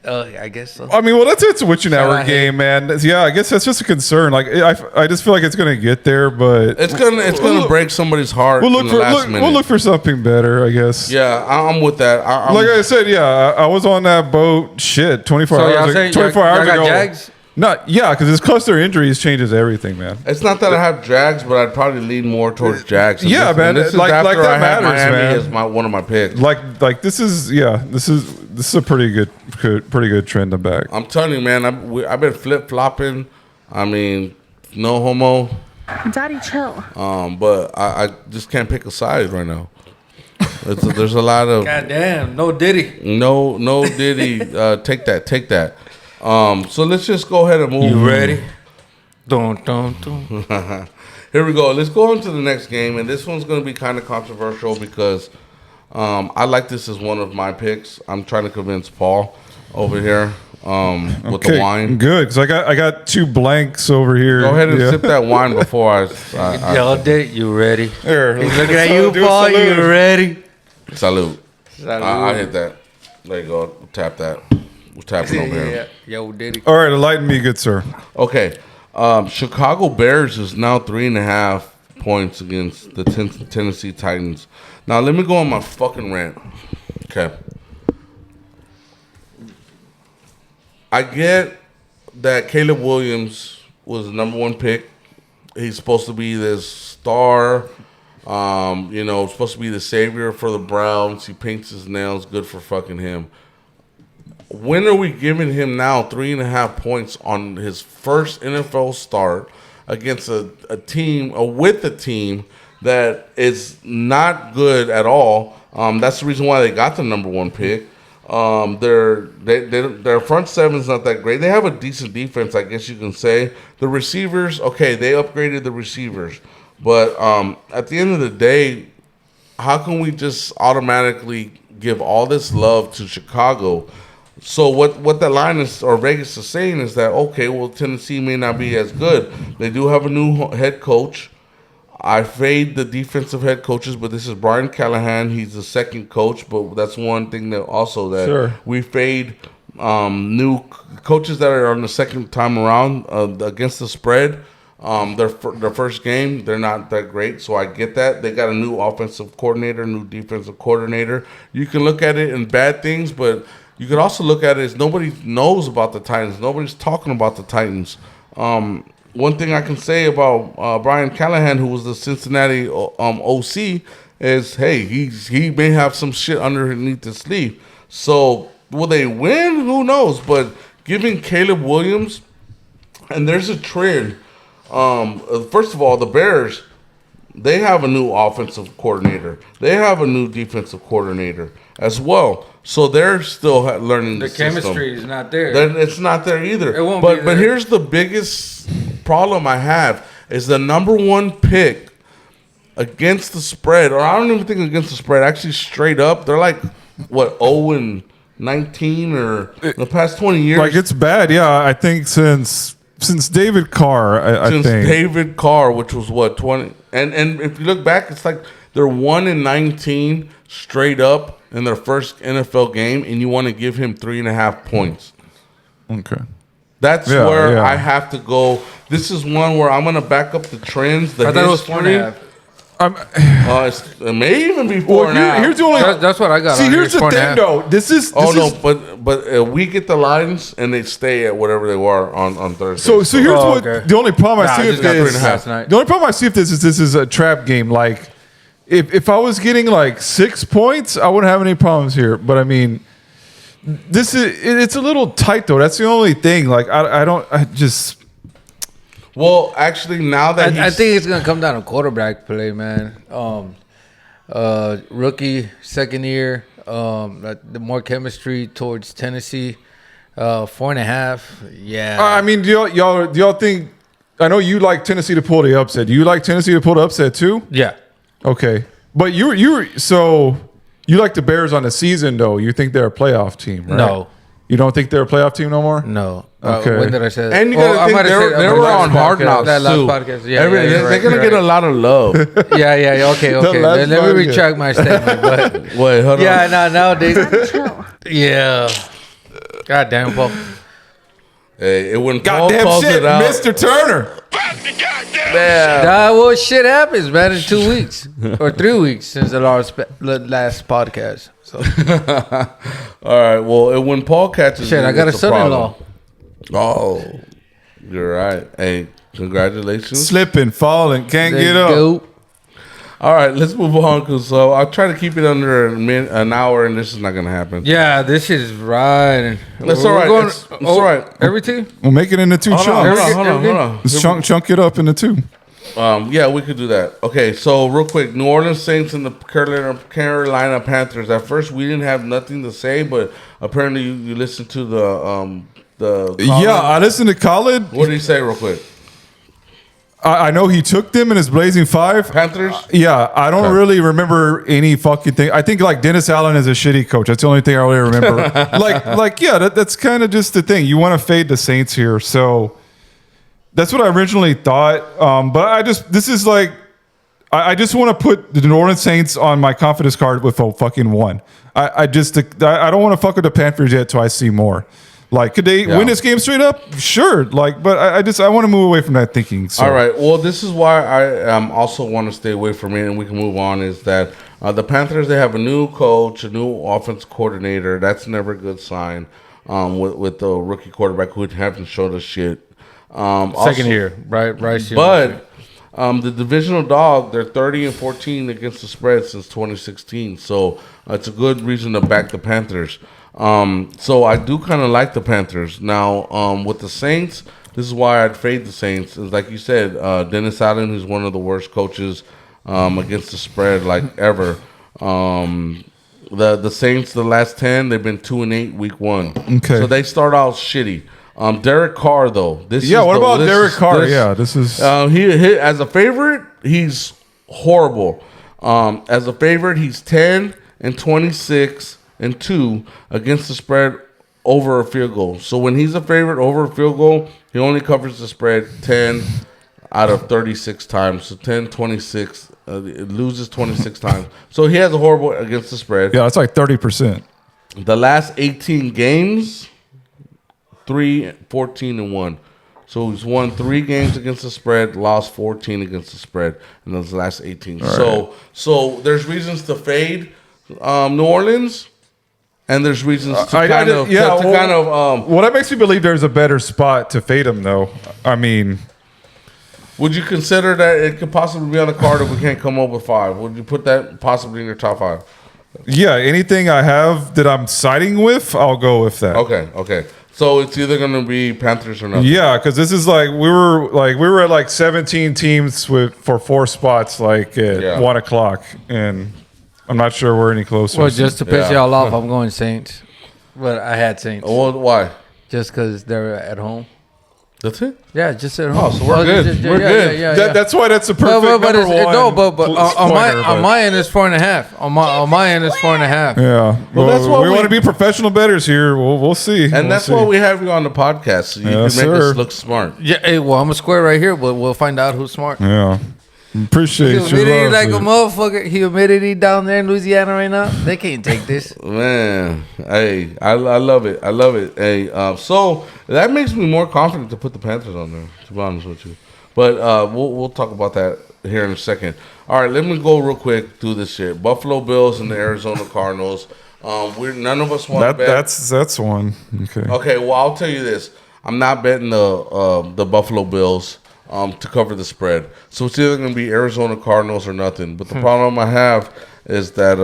I guess so. I mean, well, it's a witching Shout hour out game, man. Yeah, I guess that's just a concern. I just feel like it's gonna get there, but it's gonna break somebody's heart. we'll look in for the last minute. we'll look for something better, I guess. Yeah, I'm with that. Like I said, yeah, I was on that boat. Shit, 24 So y'all hours. saying 24 y'all hours got ago. Jags? Because this cluster injuries changes everything, man. It's not that I have Jags, but I'd probably lean more towards Jags. And Yeah, man. This is Like after that I had matters, Miami man. as one of my picks. Like this is a pretty good trend to back. I'm telling you, man. I've been flip flopping. I mean, no homo. Daddy, chill. But I just can't pick a side right now. There's a lot of Goddamn, no Diddy. no Diddy. Take that. So let's just go ahead and move. You ready? Dun, dun, dun. Here we go. Let's go on to the next game, and this one's going to be kind of controversial because I like this as one of my picks. I'm trying to convince Paul over here with the wine. Good, because I got 2 blanks over here. Go ahead and sip that wine before I Y'all did. You ready? Here, He's looking at you, do a Paul. salute. You ready? salute. Salute. I hit that. There you go. Tap that. We're tapping over here. Yeah. Yo, Diddy. All right, enlighten me, good sir. Okay. Chicago Bears is now 3.5 points against the Tennessee Titans. Now, let me go on my fucking rant. Okay. I get that Caleb Williams was the number 1 pick. He's supposed to be this star, supposed to be the savior for the Browns. He paints his nails. Good for fucking him. When are we giving him now 3.5 points on his first NFL start against a team, with a team that is not good at all? That's the reason why they got the number 1 pick. Their front seven's not that great. They have a decent defense, I guess you can say. The receivers, okay, they upgraded the receivers. But at the end of the day, how can we just automatically give all this love to Chicago? So what that line is, or Vegas is saying, is that, okay, well, Tennessee may not be as good. They do have a new head coach. I fade the defensive head coaches, but this is Brian Callahan. He's the second coach, but that's one thing that also that Sure. we fade new coaches that are on the second time around against the spread. Their first game, they're not that great, so I get that. They got a new offensive coordinator, new defensive coordinator. You can look at it in bad things, but you could also look at it as nobody knows about the Titans. Nobody's talking about the Titans. One thing I can say about Brian Callahan, who was the Cincinnati OC, is, hey, he may have some shit underneath his sleeve. So will they win? Who knows? But giving Caleb Williams, and there's a trend. First of all, the Bears, they have a new offensive coordinator. They have a new defensive coordinator as well. So they're still learning the system. chemistry is not there. It's not there either. It won't but be there. But here's the biggest problem I have is the number 1 pick against the spread, or I don't even think against the spread, actually straight up, they're like, 0-19 or the past 20 years. Like, it's bad, yeah. I think since David Carr, I think. David Carr, which was 20, and if you look back, it's like they're 1-19 straight up in their first NFL game, and you want to give him 3.5 points. Okay. That's Yeah, where yeah. I have to go. This is one where I'm going to back up the trends, the I thought it was history. 4.5. It may even be 4 now. Here's the only. That's what I got. See, on here, here's the 4.5. thing, though. This is. But we get the lines, and they stay at whatever they were on Thursday. So here's what okay. the only problem I Nah, see I with just got this. 3.5 last night. The only problem I see with this is a trap game. Like, if I was getting like 6 points, I wouldn't have any problems here. But I mean, it's a little tight though. That's the only thing. Like, I just. Well, actually, now that I think it's gonna come down to quarterback play, man. Rookie, second year, the more chemistry towards Tennessee. 4.5, yeah. I mean, do y'all think? I know you like Tennessee to pull the upset. Do you like Tennessee to pull the upset too? Yeah. Okay, but you like the Bears on the season though. You think they're a playoff team, right? No. You don't think they're a playoff team no more? No. Okay. When did I say that? And you gotta I think might have said they on were the last on Hard podcast. Knocks That last too. podcast. Yeah, They're you're gonna right, get a lot of love. Yeah. Okay. last Let me podcast. retract my statement. But Wait, hold on. yeah, nowadays. Daddy, chill. Yeah. God damn, Paul. Hey, when Paul Goddamn calls shit, it out, Mr. Turner. Well, shit happens, man, in 2 weeks or 3 weeks since the last podcast. So all right. Well, when Paul catches, shit, you, I got a it's son-in-law. problem. Oh, You're right. Hey, congratulations. Slipping, falling, can't get up. Go. All right, let's move on because I'll try to keep it under an hour, and this is not gonna happen. Yeah, this is right. That's all right. It's all right. Everything? We'll make it into two Hold chunks. on, hold on. Let's chunk it up into two. Yeah, we could do that. Okay, so real quick, New Orleans Saints and the Carolina Panthers. At first, we didn't have nothing to say, but apparently you listened to the Yeah, I listened to Khaled. What did he say, real quick? I know he took them in his Blazing Five. Panthers. Yeah, I don't really remember any fucking thing. I think like Dennis Allen is a shitty coach. That's the only thing I really remember. That's kind of just the thing. You want to fade the Saints here, so that's what I originally thought. But I just want to put the New Orleans Saints on my confidence card with a fucking 1. I don't want to fuck with the Panthers yet till I see more. Like, could they win this game straight up? Sure. Like, but I want to move away from that thinking. So. All right. Well, this is why I also want to stay away from it, and we can move on. Is that the Panthers? They have a new coach, a new offense coordinator. That's never a good sign. With the rookie quarterback who hasn't showed us shit. Second year, right? But the divisional dog, they're 30-14 against the spread since 2016. So it's a good reason to back the Panthers. So I do kind of like the Panthers. Now, with the Saints, this is why I'd fade the Saints. It's like you said, Dennis Allen is one of the worst coaches against the spread like ever. The Saints, the last 10, they've been 2-8 week 1. Okay. So they start out shitty. Derek Carr, though. What about Derek Carr? This is he as a favorite, he's horrible. As a favorite, he's 10-26-2 against the spread over a field goal. So when he's a favorite over a field goal, he only covers the spread 10 out of 36 times. So 10-26, it loses 26 times. So he has a horrible against the spread. Yeah, that's like 30%. The last 18 games, 3-14-1. So he's won 3 games against the spread, lost 14 against the spread in those last 18. Right. So there's reasons to fade New Orleans, and there's reasons to kind of. Well, that makes me believe there's a better spot to fade him, though. I mean, would you consider that it could possibly be on the card if we can't come up with 5? Would you put that possibly in your top 5? Yeah, anything I have that I'm siding with, I'll go with that. Okay. So it's either going to be Panthers or nothing. Yeah, because this is like we were at like 17 teams for 4 spots like at 1 o'clock, and I'm not sure we're any closer. Well, just to piss y'all off, I'm going Saints. But I had Saints. Well, why? Just because they're at home. That's it? Yeah, just at home. Oh, so we're good. We're good. Yeah. That's why that's a perfect number one. On my end it's 4.5. On my end it's 4.5. Yeah. Well, that's why we want to be professional bettors here. We'll see. And that's why we have you on the podcast, so you can make us look smart. Yeah. Hey, well, I'm a square right here, but we'll find out who's smart. Yeah. Appreciate your Humidity love, like dude. a motherfucker. Humidity down there in Louisiana right now. They can't take this. Man, hey, I love it. Hey, so that makes me more confident to put the Panthers on there, to be honest with you. But we'll talk about that here in a second. All right, let me go real quick through this shit. Buffalo Bills and the Arizona Cardinals. None of us want to bet. That's one. Okay, well, I'll tell you this. I'm not betting the Buffalo Bills to cover the spread. So it's either going to be Arizona Cardinals or nothing. But the problem I have is that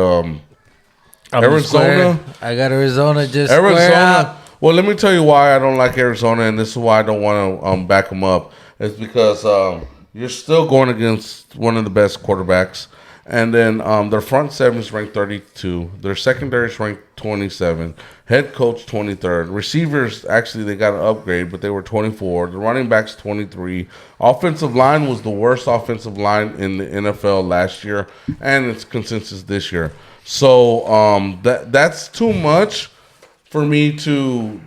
Arizona. I got Arizona square out. Well, let me tell you why I don't like Arizona, and this is why I don't want to back them up. It's because you're still going against one of the best quarterbacks. And then their front seven is ranked 32. Their secondary is ranked 27. Head coach 23rd. Receivers, actually, they got an upgrade, but they were 24. The running backs 23. Offensive line was the worst offensive line in the NFL last year, and it's consensus this year. So that's too much for me to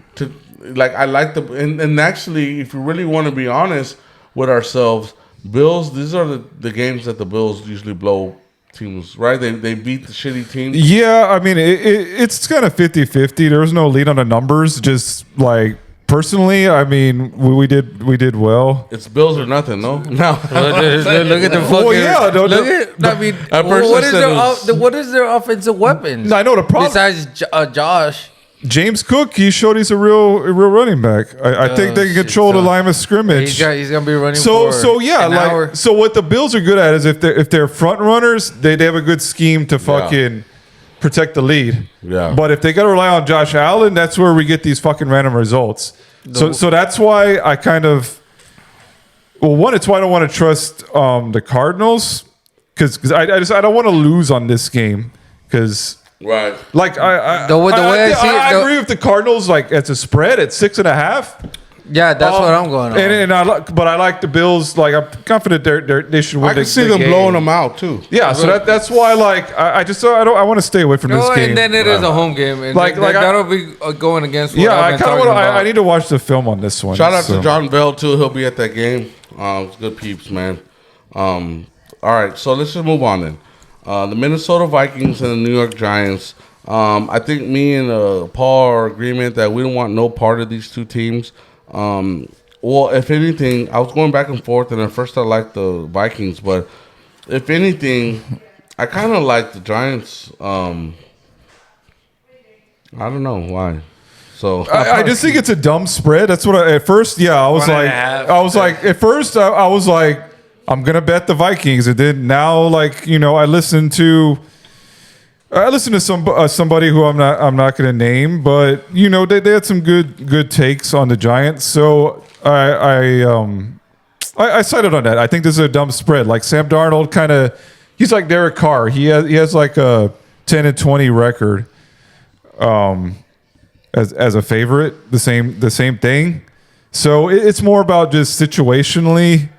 like. I like and actually, if you really want to be honest with ourselves, Bills. These are the games that the Bills usually blow teams, right? They beat the shitty teams. Yeah, I mean, it's kind of 50-50. There was no lead on the numbers. Just like personally, I mean, we did well. It's Bills or nothing, no? No. Look at the fucking. Well, yeah, I mean, what is their offensive weapons? I know the problem. Besides Josh. James Cook, he showed he's a real running back. I think they can control the line of scrimmage. He's gonna be running. So yeah, an like hour. so what the Bills are good at is if they're front runners, they have a good scheme to fucking protect the lead. Yeah. But if they got to rely on Josh Allen, that's where we get these fucking random results. So that's why I kind of it's why I don't want to trust the Cardinals because I don't want to lose on this game because. Right. Like The way I see it, I agree with the Cardinals. Like it's a spread at 6.5. Yeah, that's what I'm going on. But I like the Bills. Like I'm confident they should win. I can see them blowing them out too. Yeah, so that's why. Like I want to stay away from this game. And then it is a home game, and that'll be going against. What I kind of want. I need to watch the film on this one. Shout out to John Bell too. He'll be at that game. It's good peeps, man. All right, so let's just move on then. The Minnesota Vikings and the New York Giants. I think me and Paul are in agreement that we don't want no part of these two teams. Well, if anything, I was going back and forth, and at first I liked the Vikings, but if anything, I kind of like the Giants. I don't know why. So I just think it's a dumb spread. That's what at first. Yeah, I was like, at first I was like, I'm gonna bet the Vikings, and then now, like I listened to somebody who I'm not gonna name, but they had some good takes on the Giants, so I sided on that. I think this is a dumb spread. Like Sam Darnold, he's like Derek Carr. He has like a 10-20 record, as a favorite. The same thing. So it's more about just situationally.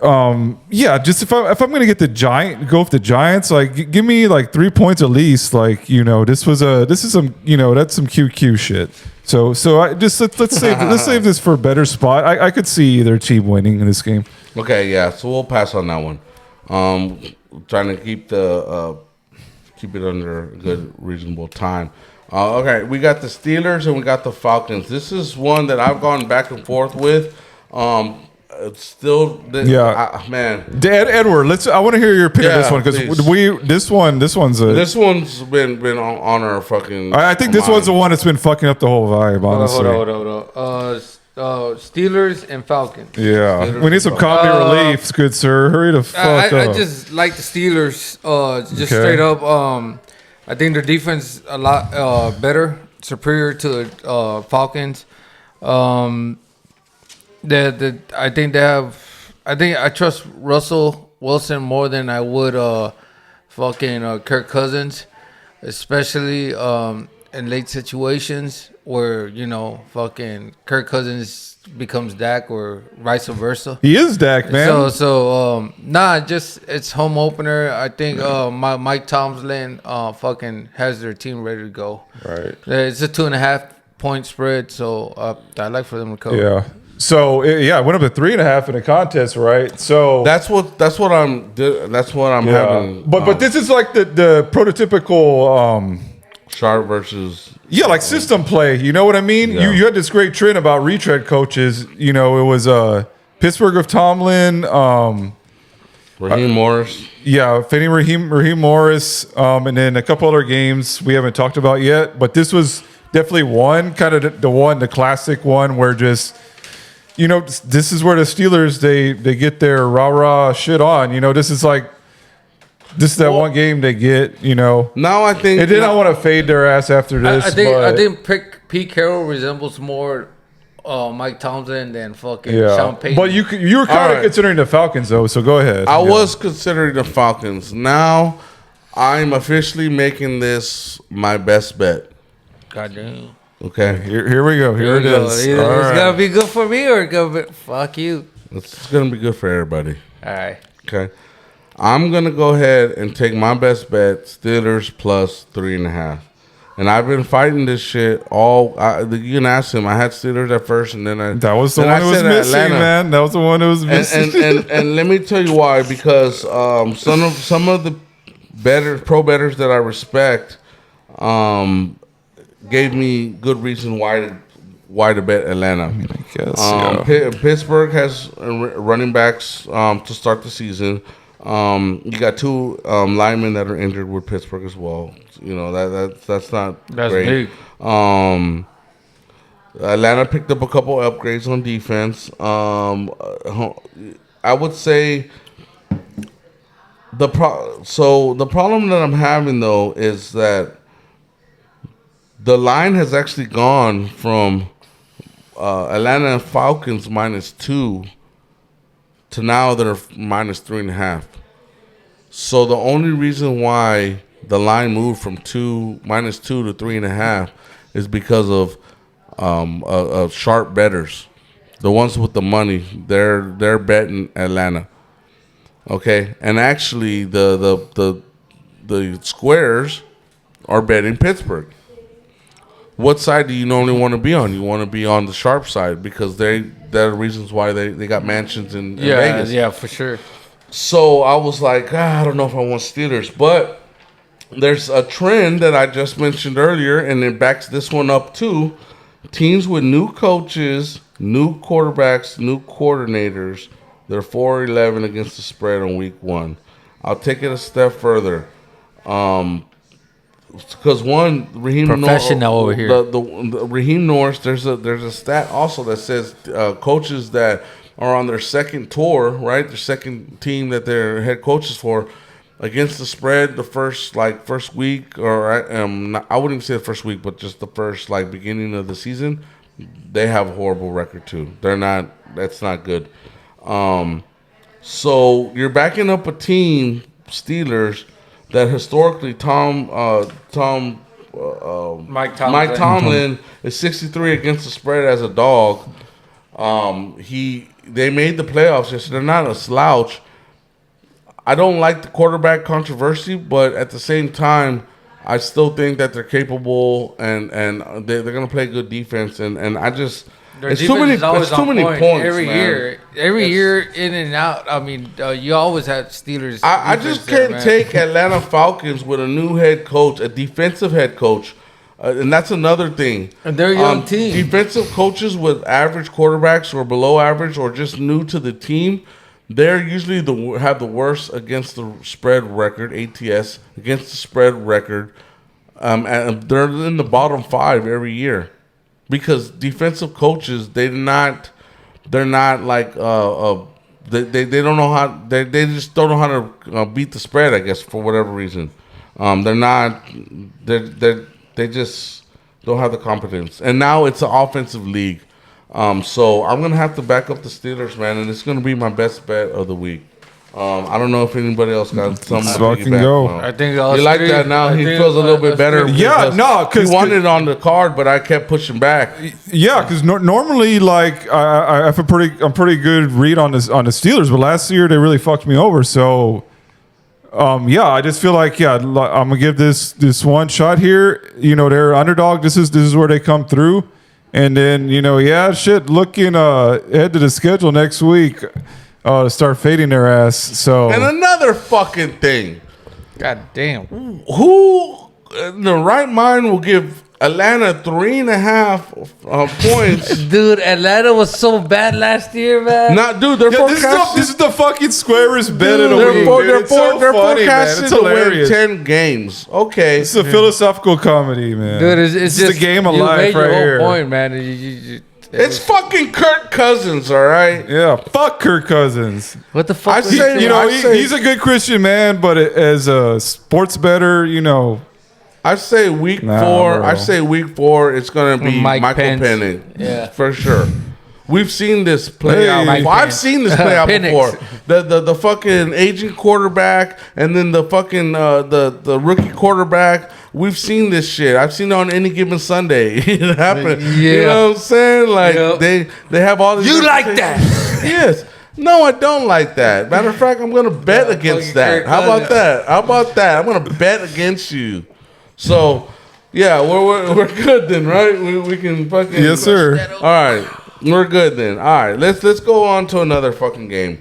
Just if I'm gonna get go with the Giants, like give me like 3 points at least. Like this is some that's some QQ shit. So I just let's save this for a better spot. I could see either team winning in this game. Okay, yeah. So we'll pass on that one. Trying to keep it under a good reasonable time. Okay, we got the Steelers and we got the Falcons. This is one that I've gone back and forth with. It's still man. Edward, I want to hear your opinion on this one because this one's been on our fucking. I think this one's the one that's been fucking up the whole vibe. Honestly, hold on. Steelers and Falcons. Yeah, Steelers we need some comedy relief, good sir. Hurry the fuck up. I just like the Steelers. Straight up. I think their defense a lot better, superior to the Falcons. I think they have. I think I trust Russell Wilson more than I would Kirk Cousins, especially in late situations where Kirk Cousins becomes Dak or vice versa. He is Dak, man. Just it's home opener. I think Mike Tomlin has their team ready to go. Right. It's a 2.5 point spread, so I like for them to cover. Yeah. So it went up to 3.5 in a contest, right? So that's what I'm having. But this is like the prototypical Sharp versus like system play. You know what I mean? Yeah. You had this great trend about retread coaches. It was Pittsburgh of Tomlin, Raheem Morris. Yeah, Raheem Morris, and then a couple other games we haven't talked about yet. But this was definitely one kind of the classic one where just. This is where the Steelers they get their rah shit on. This is that one game they get. Now I think they did not want to fade their ass after this. I think Pete Carroll resembles more Mike Tomlin than Sean Payton. But you were kind of considering the Falcons though. So go ahead. I was considering the Falcons. Now I'm officially making this my best bet. Goddamn. Okay, here we go. Here it is. Either it's gonna be good for me or it's gonna be fuck you. It's gonna be good for everybody. All right. Okay, I'm gonna go ahead and take my best bet: Steelers plus 3.5. And I've been fighting this shit all. You can ask him. I had Steelers at first, and then that was the one who was missing, man. That was the one who was missing. And let me tell you why. Because some of the pro bettors that I respect, gave me good reason why to bet Atlanta. I guess, Pittsburgh has running backs to start the season. You got two linemen that are injured with Pittsburgh as well. That's not That's great. big. Atlanta picked up a couple upgrades on defense. I would say the problem that I'm having though is that the line has actually gone from Atlanta Falcons -2 to now they're -3.5. So the only reason why the line moved from -2 to 3.5 is because of sharp bettors. The ones with the money, they're betting Atlanta. Okay, and actually the squares are betting Pittsburgh. What side do you normally want to be on? You want to be on the sharp side because they're the reasons why they got mansions in Vegas. Yeah, for sure. So I was like, I don't know if I want Steelers, but there's a trend that I just mentioned earlier, and it backs this one up too. Teams with new coaches, new quarterbacks, new coordinators, they're 4-11 against the spread on week 1. I'll take it a step further. Because one, Raheem Professional over here. The Raheem Norris, there's a stat also that says coaches that are on their second tour, right, their second team that they're head coaches for, against the spread, the first week, or I wouldn't even say the first week, but just the first beginning of the season, they have a horrible record too. That's not good. So you're backing up a team, Steelers, that historically Mike Tomlin is 63 against the spread as a dog. They made the playoffs yesterday. They're not a slouch. I don't like the quarterback controversy, but at the same time, I still think that they're capable and they're going to play good defense. And I just it's too many points every man. Every year in and out. I mean, you always had Steelers. I just can't take Atlanta Falcons with a new head coach, a defensive head coach. And that's another thing. And they're a young team. Defensive coaches with average quarterbacks or below average or just new to the team, they're usually have the worst against the spread record, ATS, against the spread record. And they're in the bottom 5 every year. Because defensive coaches, they're not like they don't know how they just don't know how to beat the spread, I guess, for whatever reason. They just don't have the competence. And now it's an offensive league. So I'm going to have to back up the Steelers, man, and it's going to be my best bet of the week. I don't know if anybody else got something. Fucking go. I think you like that now. He feels a little bit better. Yeah, no, because he wanted it on the card, but I kept pushing back. Yeah, because normally, I have a pretty good read on the Steelers, but last year they really fucked me over. So, I just feel like I'm gonna give this one shot here. They're underdog. This is where they come through, and then looking ahead to the schedule next week. To start fading their ass. So and another fucking thing. God damn. Who in the right mind will give Atlanta 3.5 points? Dude, Atlanta was so bad last year, man. Dude, they're forecasting. This is the fucking squarest bet of the week. They're forecasting to win 10 games. Okay. It's a philosophical comedy, man. Dude, it's just the game of life right your here. whole Point, man. It's fucking Kirk Cousins, all right? Yeah, fuck Kirk Cousins. What the fuck? He's a good Christian man, but as a sports bettor, I say week 4. Bro. I say week 4. It's gonna be Michael Penix. Yeah, for sure. We've seen this play out. I've seen this play out before. The fucking aging quarterback and then the fucking the rookie quarterback. We've seen this shit. I've seen it on any given Sunday. It happened. Yeah. You know what I'm saying? Like they have all these. You like that? Yes. No, I don't like that. Matter of fact, I'm gonna bet against that. How about that? I'm gonna bet against you. So, yeah, we're good then, right? We can fucking. Yes, sir. All right. We're good then. All right, let's go on to another fucking game.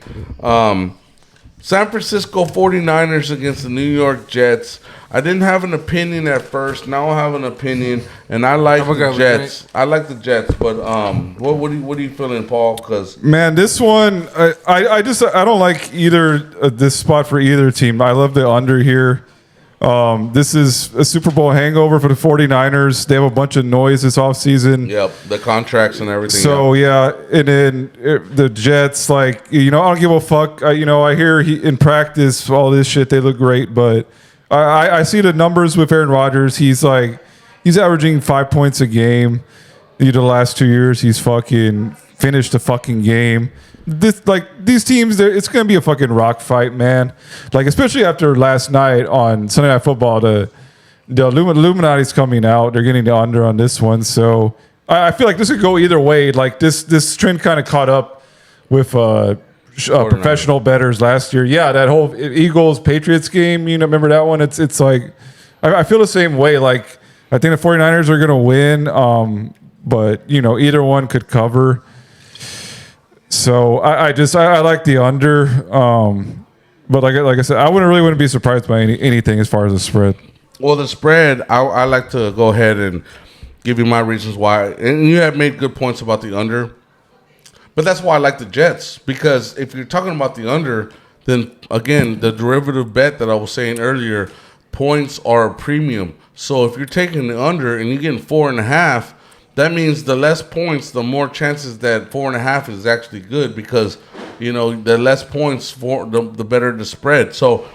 San Francisco 49ers against the New York Jets. I didn't have an opinion at first. Now I have an opinion, and I like the Jets. I like the Jets, but what are you feeling, Paul? Because man, this one I don't like either this spot for either team. I love the under here. This is a Super Bowl hangover for the 49ers. They have a bunch of noise this offseason. Yep, the contracts and everything. So, and then the Jets, like, I don't give a fuck. I hear in practice, all this shit, they look great, but I see the numbers with Aaron Rodgers. He's averaging 5 points a game. The last 2 years, he's fucking finished the fucking game. These teams, it's gonna be a fucking rock fight, man. Like, especially after last night on Sunday Night Football, the Illuminati's coming out. They're getting the under on this one, so I feel like this could go either way. Like this trend kind of caught up with professional bettors last year. Yeah, that whole Eagles Patriots game. Remember that one? It's like I feel the same way. Like, I think the 49ers are gonna win, but either one could cover. So I like the under, but like I said, I wouldn't be surprised by anything as far as the spread. Well, the spread, I like to go ahead and give you my reasons why, and you have made good points about the under, but that's why I like the Jets, because if you're talking about the under, then again, the derivative bet that I was saying earlier, points are a premium. So if you're taking the under and you're getting 4.5. That means the less points, the more chances that 4.5 is actually good, because the less points for the better the spread. So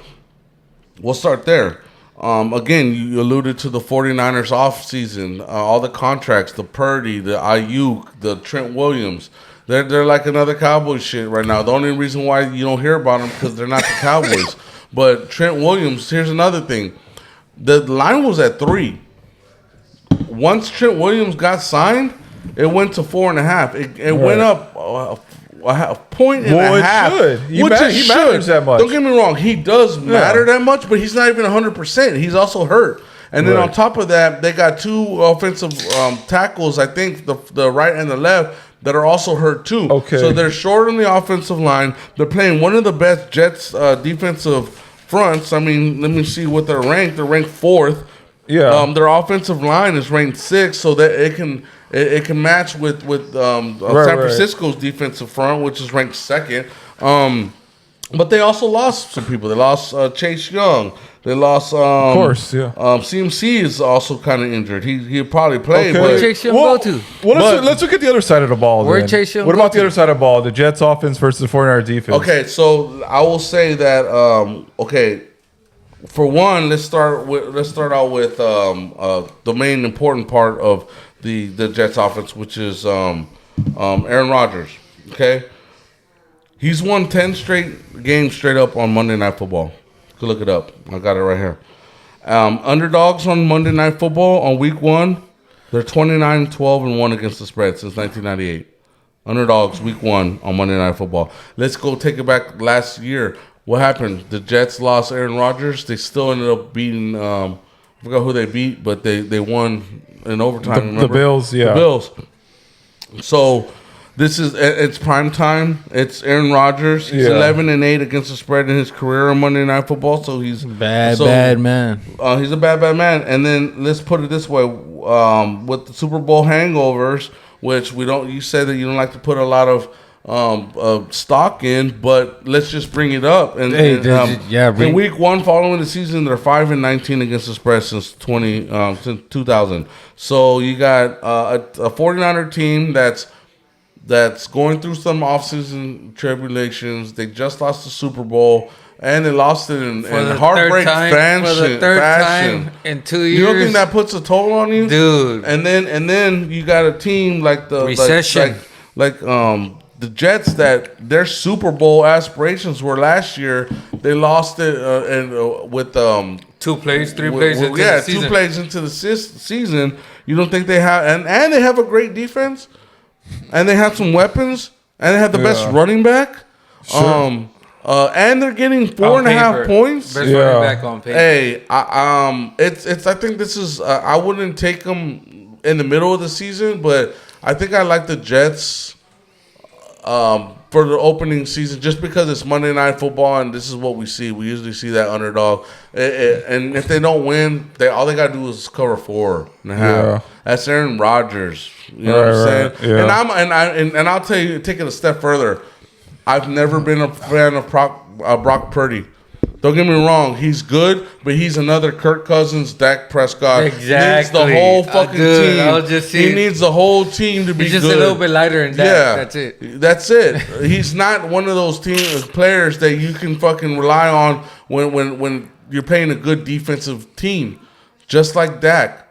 we'll start there. Again, you alluded to the 49ers offseason, all the contracts, the Purdy, the Ayuk, the Trent Williams. They're like another Cowboys shit right now. The only reason why you don't hear about them because they're not the Cowboys. But Trent Williams, here's another thing. The line was at 3. Once Trent Williams got signed, it went to 4.5. It went up a point and a half. He matters that much. Don't get me wrong. He does matter that much, but he's not even 100%. He's also hurt. And then on top of that, they got 2 offensive tackles, I think, the right and the left, that are also hurt too. Okay. So they're short on the offensive line. They're playing one of the best Jets defensive fronts. I mean, let me see what they're ranked. They're ranked 4th. Yeah. Their offensive line is ranked 6th, so that it can match with San Francisco's defensive front, which is ranked 2nd. But they also lost some people. They lost Chase Young. They lost. Of course, yeah. CMC is also kind of injured. He'll probably play. Okay. Where Chase Young go to? Let's look at the other side of the ball. Where then. Chase Young What go about the to? other side of the ball? The Jets offense versus the 49ers defense. Okay, so I will say that. For one, let's start out with the main important part of the Jets offense, which is Aaron Rodgers. Okay, he's won 10 straight games straight up on Monday Night Football. You can look it up. I got it right here. Underdogs on Monday Night Football on week 1, they're 29-12-1 against the spread since 1998. Underdogs week 1 on Monday Night Football. Let's go take it back last year. What happened? The Jets lost Aaron Rodgers. They still ended up beating. I forgot who they beat, but they won in overtime. The Bills, yeah. The Bills. So it's prime time. It's Aaron Rodgers. He's 11-8 against the spread in his career on Monday Night Football. So he's bad man. He's a bad man. And then let's put it this way: with the Super Bowl hangovers, which we don't. You said that you don't like to put a lot of stock in, but let's just bring it up. And in week 1 following the season, they're 5-19 against the spread since 2000. So you got a 49er team that's going through some offseason tribulations. They just lost the Super Bowl, and they lost it in heartbreak fashion. For the third time in 2 years. You don't think that puts a toll on you, dude? And then you got a team like the recession, like the Jets, that their Super Bowl aspirations were last year. They lost it with 2 plays, 3 plays into the season. 2 plays into the season. You don't think they have, and they have a great defense, and they have some weapons, and they have the best running back. Sure. And they're getting 4.5 points. Best running back on paper. Hey, it's. I think this is. I wouldn't take them in the middle of the season, but I think I like the Jets. For the opening season, just because it's Monday Night Football and this is what we see. We usually see that underdog, and if they don't win, all they gotta do is cover 4.5. Yeah. That's Aaron Rodgers. You know what I'm saying? Yeah. And I'll tell you, take it a step further. I've never been a fan of Brock Purdy. Don't get me wrong, he's good, but he's another Kirk Cousins, Dak Prescott. Exactly. He needs the whole fucking Dude, team. I was just He saying- needs the whole team to be He's just good. a little bit lighter than that. Yeah, That's it. That's it. He's not one of those players that you can fucking rely on when you're playing a good defensive team. Just like Dak.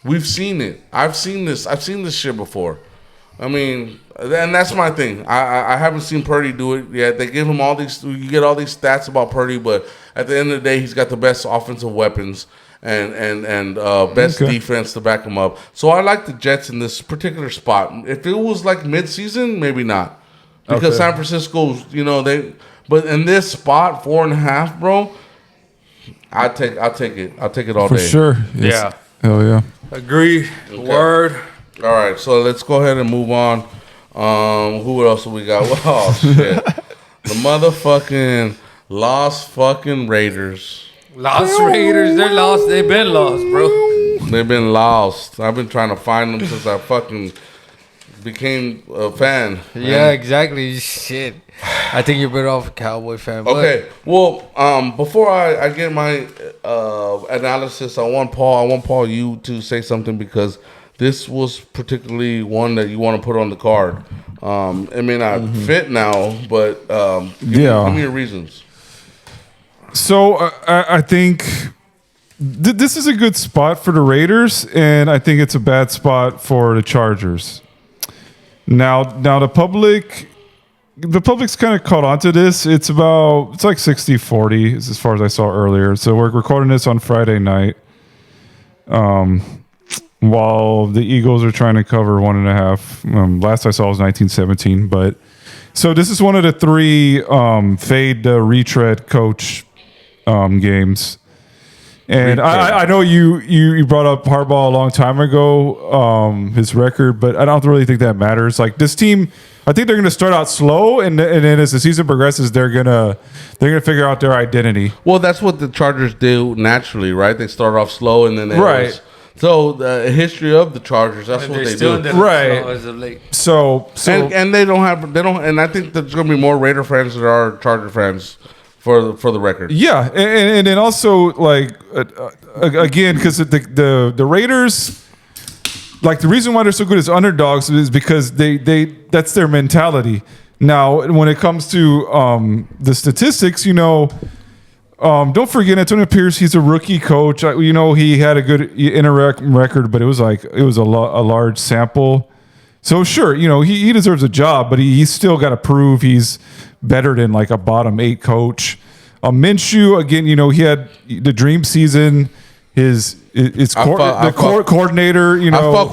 We've seen it. I've seen this shit before. I mean, and that's my thing. I haven't seen Purdy do it yet. They give him all these. You get all these stats about Purdy, but at the end of the day, he's got the best offensive weapons and best defense to back him up. So I like the Jets in this particular spot. If it was like midseason, maybe not, because San Francisco's, But in this spot, 4.5, bro. I'll take it. I'll take it all For day. sure. Yeah. Hell yeah. Agree. Word. All right, so let's go ahead and move on. Who else we got? Oh shit, the motherfucking lost fucking Raiders. Lost Raiders. They're lost. They've been lost, bro. They've been lost. I've been trying to find them since I fucking became a fan. Yeah, exactly. Shit. I think you're better off a Cowboy fan. But Okay, well, before I get my analysis, I want Paul you to say something because this was particularly one that you want to put on the card. It may not fit now, but give me your reasons. So I think this is a good spot for the Raiders, and I think it's a bad spot for the Chargers. Now the public's kind of caught on to this. It's like 60-40 as far as I saw earlier. So we're recording this on Friday night. While the Eagles are trying to cover 1.5. Last I saw was 1917. But so this is one of the 3 fade the retread coach games. And I know you brought up Harbaugh a long time ago, his record, but I don't really think that matters. Like this team, I think they're going to start out slow, and then as the season progresses, they're gonna figure out their identity. Well, that's what the Chargers do naturally, right? They start off slow, and then they Right. So the history of the Chargers, that's what they do. Right. As of late. So And they don't, and I think there's going to be more Raider fans than there are Charger fans for the record. yeah, and then also like again because the Raiders. Like the reason why they're so good as underdogs is because they that's their mentality. Now, when it comes to the statistics, don't forget Antonio Pierce. He's a rookie coach. He had a good interim record, but it was a large sample. So sure, he deserves a job, but he's still got to prove he's better than like a bottom 8 coach. Minshew again, he had the dream season. His coordinator, I fuck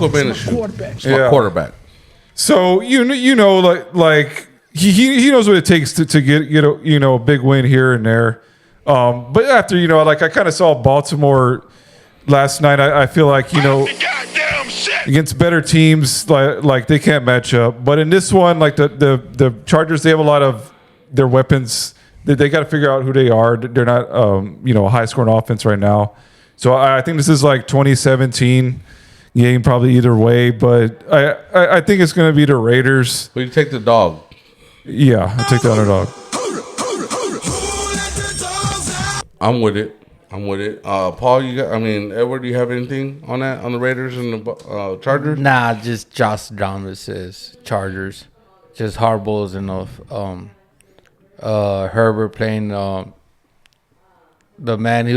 with Minshew. It's my quarterback. So like he knows what it takes to get a big win here and there. But after I kind of saw Baltimore last night. I feel like against better teams like they can't match up. But in this one, like the Chargers, they have a lot of their weapons. They got to figure out who they are. They're not a high scoring offense right now. So I think this is like 2017 game, probably either way. But I think it's going to be the Raiders. But you take the dog. Yeah, I take the underdog. I'm with it. Paul, Edward, do you have anything on that, on the Raiders and the Chargers? Nah, just Josh Donovan says Chargers. Just Harbaugh's and Herbert playing the man he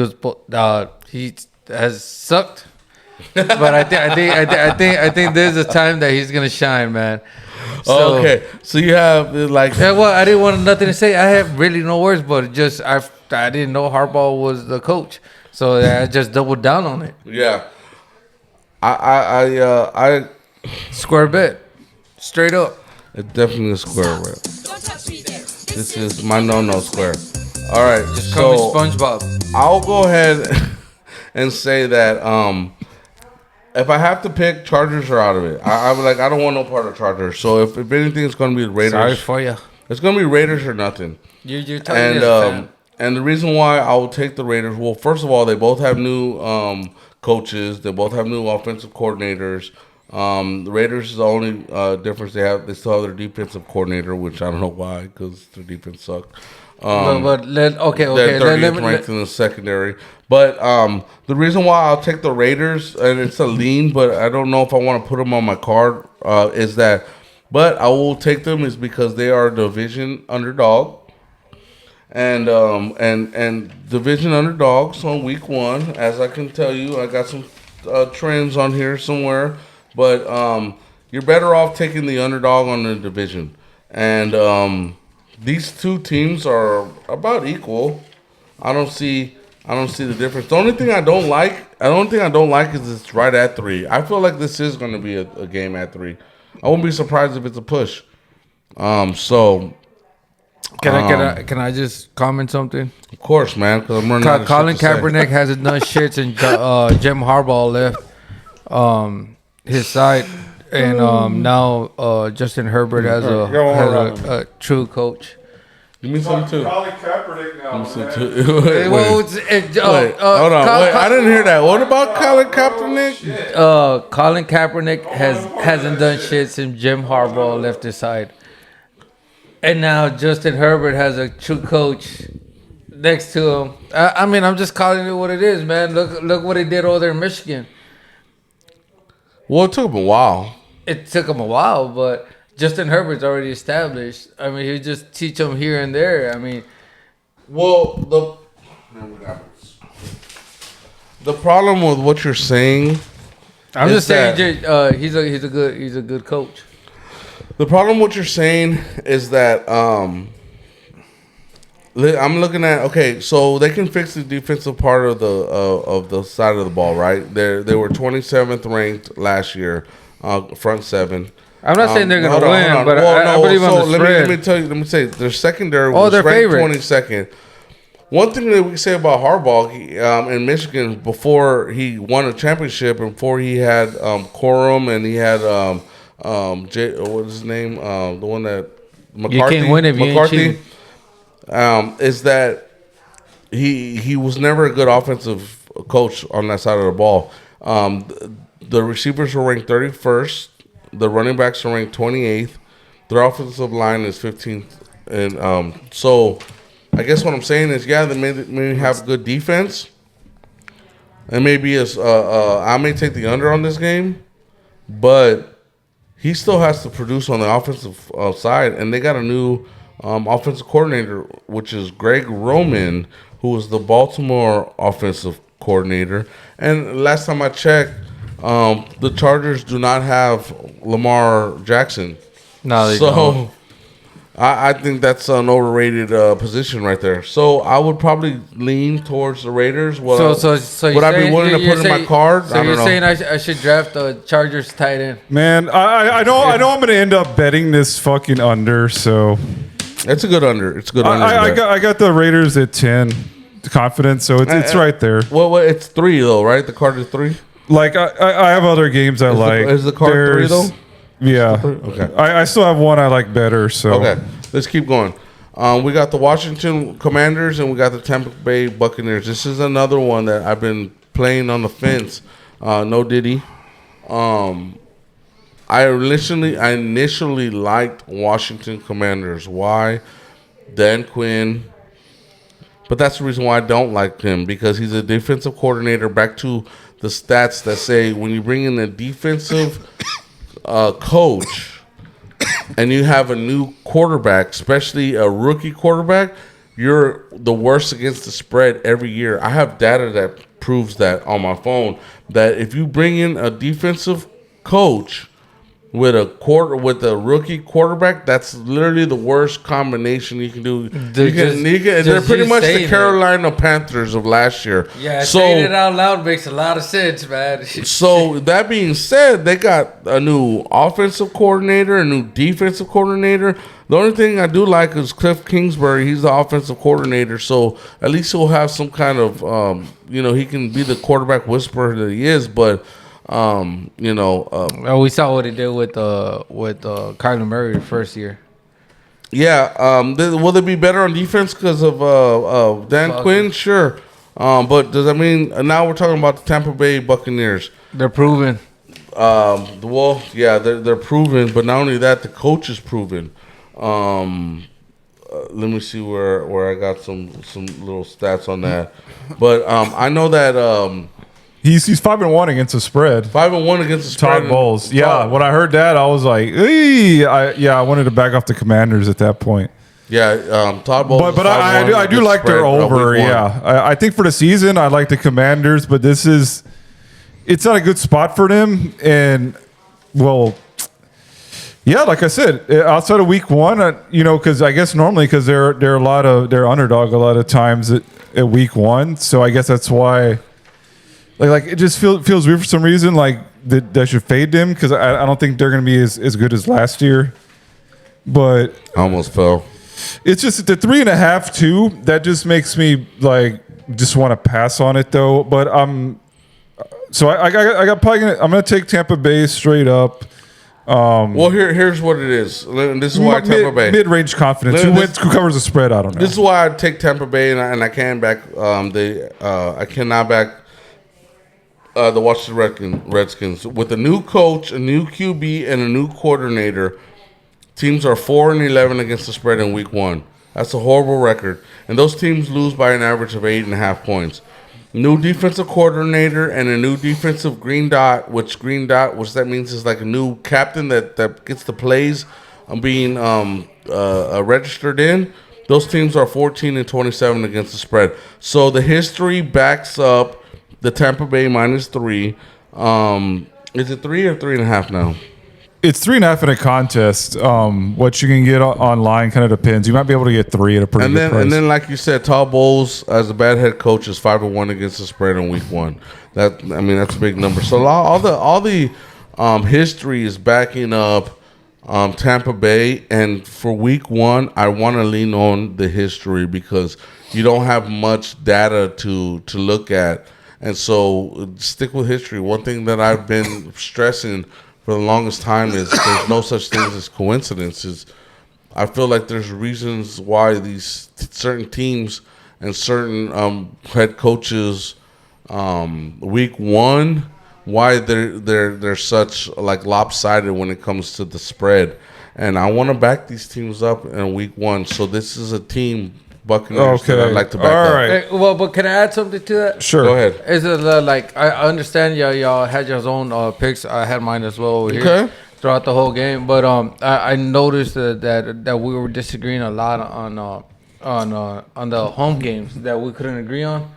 has sucked. But I think there's a time that he's gonna shine, man. So, okay, so you have like yeah, well, I didn't want nothing to say. I have really no words, but just I didn't know Harbaugh was the coach, so I just doubled down on it. yeah. I Square bet, straight up. it's definitely a square. Right? Don't touch me there. This is my no square. All right, Just call me so SpongeBob. I'll go ahead and say that if I have to pick, Chargers are out of it. I don't want no part of Chargers. So if anything, it's going to be the Raiders. Sorry for you. It's going to be Raiders or nothing. You're telling me as a fan. And the reason why I will take the Raiders, well, first of all, they both have new coaches. They both have new offensive coordinators. The Raiders is the only difference they have. They still have their defensive coordinator, which I don't know why, because their defense sucked. Okay. They're 30th ranked in the secondary. But the reason why I'll take the Raiders, and it's a lean, but I don't know if I want to put them on my card, is that, but I will take them is because they are division underdog. And division underdogs on week 1, as I can tell you, I got some trends on here somewhere, but you're better off taking the underdog on the division. And these two teams are about equal. I don't see the difference. The only thing I don't like is it's right at 3. I feel like this is going to be a game at 3. I wouldn't be surprised if it's a push. So. Can I just comment something? Of course, man. Because I'm running out of Colin shit to say. Kaepernick hasn't done shit since Jim Harbaugh left his side, and now Justin Herbert has a true coach. Give me some too. Colin Kaepernick now. Give me some too. Wait. Hold on. I didn't hear that. What about Colin Kaepernick? Colin Kaepernick hasn't done shit since Jim Harbaugh left his side. And now Justin Herbert has a true coach next to him. I mean, I'm just calling it what it is, man. Look what he did over there in Michigan. Well, it took him a while. It took him a while, but Justin Herbert's already established. I mean, he just teach him here and there. I mean, well, the problem with what you're saying, I'm just saying he's a good coach. The problem what you're saying is that I'm looking at, okay, so they can fix the defensive part of the side of the ball, right? They were 27th ranked last year, front 7. I'm not saying they're going to win, but I believe on the spread. Let me say their secondary was they're ranked favorite. 22nd. One thing that we can say about Harbaugh in Michigan before he won a championship and before he had Corum and he had what is his name? The one that McCarthy. You can't win if you ain't cheating. Is that he was never a good offensive coach on that side of the ball. The receivers were ranked 31st. The running backs are ranked 28th. Their offensive line is 15th. And so I guess what I'm saying is, yeah, they may have good defense. And maybe I may take the under on this game, but he still has to produce on the offensive side, and they got a new offensive coordinator, which is Greg Roman, who was the Baltimore offensive coordinator. And last time I checked, the Chargers do not have Lamar Jackson. No, they don't. I think that's an overrated position right there. So I would probably lean towards the Raiders. So would I be willing to put in my card? So you're saying I should draft the Chargers tight end? Man, I know I'm going to end up betting this fucking under. So it's a good under. It's a good under. I got the Raiders at 10, confidence. So it's right there. Well, it's 3 though, right? The card is 3. Like I have other games I like. Is the card 3 though? Yeah. Okay. I still have one I like better. So okay, let's keep going. We got the Washington Commanders and we got the Tampa Bay Buccaneers. This is another one that I've been playing on the fence. No Diddy. I initially liked Washington Commanders. Why? Dan Quinn. But that's the reason why I don't like him, because he's a defensive coordinator. Back to the stats that say when you bring in a defensive coach and you have a new quarterback, especially a rookie quarterback, you're the worst against the spread every year. I have data that proves that on my phone, that if you bring in a defensive coach with a rookie quarterback, that's literally the worst combination you can do. They're pretty much the Carolina Panthers of last year. Yeah, saying it out loud makes a lot of sense, man. So that being said, they got a new offensive coordinator, a new defensive coordinator. The only thing I do like is Cliff Kingsbury. He's the offensive coordinator, so at least he'll have some kind of, he can be the quarterback whisperer that he is, but. We saw what he did with Kyler Murray the first year. Yeah. Will they be better on defense because of Dan Quinn? Sure. But does that mean now we're talking about the Tampa Bay Buccaneers? They're proven. Well, yeah, they're proven, but not only that, the coach is proven. let me see where I got some little stats on that. But I know that He's 5-1 against the spread. 5-1 against the spread. Todd Bowles. Yeah, when I heard that, I was like, I wanted to back off the Commanders at that point. Yeah, Todd Bowles. But I do like their over. Yeah, I think for the season, I like the Commanders, but it's not a good spot for them. And well, yeah, like I said, outside of week one, because I guess normally because they're underdog a lot of times at week one, so I guess that's why. Like it just feels weird for some reason. Like that I should fade them because I don't think they're going to be as good as last year. But I almost fell. It's just the 3.5 too. That just makes me like just want to pass on it though. But so I got probably I'm gonna take Tampa Bay straight up. Well, here's what it is. This is why Tampa Bay mid-range confidence. Who covers the spread? I don't know. This is why I take Tampa Bay and I can back I cannot back. The Washington Redskins with a new coach, a new QB, and a new coordinator. Teams are 4-11 against the spread in week one. That's a horrible record, and those teams lose by an average of 8.5 points. New defensive coordinator and a new defensive green dot, which that means is like a new captain that gets the plays being registered in. Those teams are 14-27 against the spread. So the history backs up the Tampa Bay -3. Is it 3 or 3.5 now? It's 3.5 in a contest. What you can get online kind of depends. You might be able to get 3 at a pretty good price. And then, like you said, Todd Bowles as a bad head coach is 5-1 against the spread in week one. That's a big number. So all the history is backing up Tampa Bay, and for week one, I want to lean on the history because you don't have much data to look at. And so stick with history. One thing that I've been stressing for the longest time is there's no such things as coincidences. I feel like there's reasons why these certain teams and certain head coaches week one, why they're such like lopsided when it comes to the spread. And I want to back these teams up in week one. So this is a team Buccaneers that I'd like to back up. Right. Hey, well, but can I add something to that? Sure. Go ahead. Is it like I understand y'all had your own picks. I had mine as well over here throughout the whole game. But I noticed that we were disagreeing a lot on the home games that we couldn't agree on.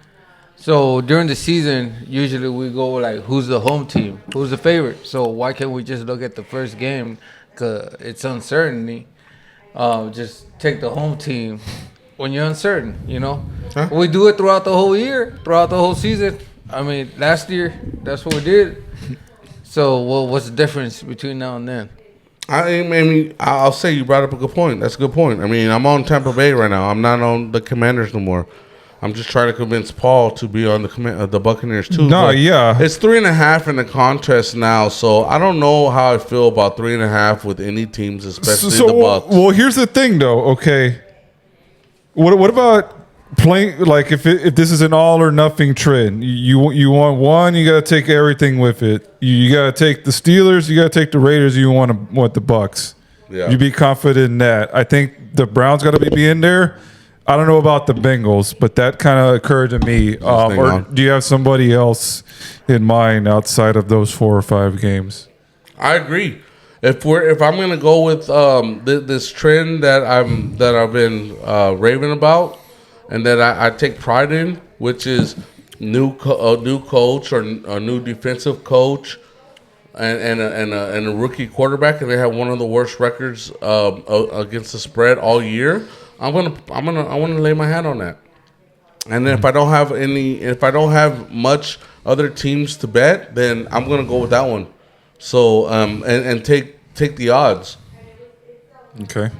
So during the season, usually we go like, who's the home team? Who's the favorite? So why can't we just look at the first game? Because it's uncertainty. Just take the home team when you're uncertain, Huh? We do it throughout the whole year, throughout the whole season. I mean, last year, that's what we did. So what's the difference between now and then? I'll say you brought up a good point. That's a good point. I mean, I'm on Tampa Bay right now. I'm not on the Commanders no more. I'm just trying to convince Paul to be on the Buccaneers too. No, yeah. It's 3.5 in the contest now, so I don't know how I feel about 3.5 with any teams, especially the Bucs. Well, here's the thing, though. Okay, what about playing like if this is an all or nothing trend? You want one, you got to take everything with it. You got to take the Steelers, you got to take the Raiders. You want the Bucs. Yeah. You be confident in that. I think the Browns got to be in there. I don't know about the Bengals, but that kind of occurred to me. Or do you have somebody else in mind outside of those 4 or 5 games? I agree. If I'm gonna go with this trend that I've been raving about, and that I take pride in, which is a new coach or a new defensive coach, and a rookie quarterback, and they have one of the worst records against the spread all year. I want to lay my hat on that. And then if I don't have much other teams to bet, then I'm gonna go with that one. So and take the odds. Okay.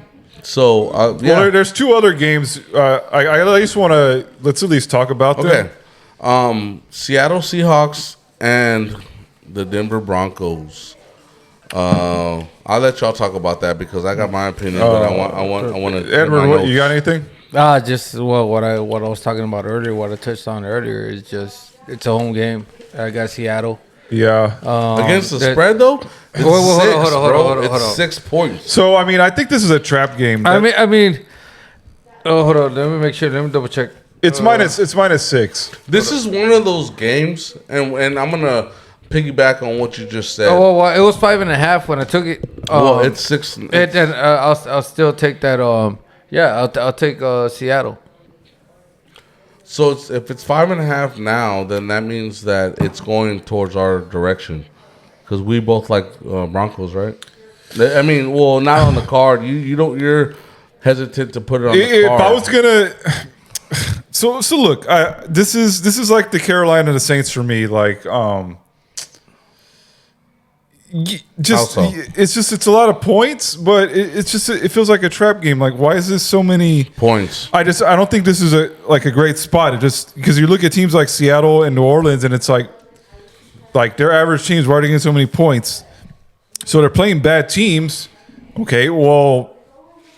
So yeah. Well, there's 2 other games. I at least want to let's at least talk about them. Okay. Seattle Seahawks and the Denver Broncos. I'll let y'all talk about that because I got my opinion, but I want to. Edward, you got anything? Just what I was talking about earlier, what I touched on earlier is just it's a home game. I got Seattle. Yeah. Against the spread though, hold on. It's 6 points. So I mean, I think this is a trap game. I mean, Oh, hold on. Let me make sure. Let me double check. It's -6. This is one of those games, and I'm gonna piggyback on what you just said. Oh, well, it was 5.5 when I took it. Well, it's 6. And I'll still take that. I'll take Seattle. So if it's 5.5 now, then that means that it's going towards our direction, because we both like Broncos, right? I mean, well, not on the card. You're hesitant to put it on the If card. I was gonna, so look, this is like the Carolina and the Saints for me. Like, How so? it's a lot of points, but it feels like a trap game. Like, why is this so many Points. I don't think this is a great spot. It just because you look at teams like Seattle and New Orleans, and it's like their average teams why are they getting so many points. So they're playing bad teams. Okay, well,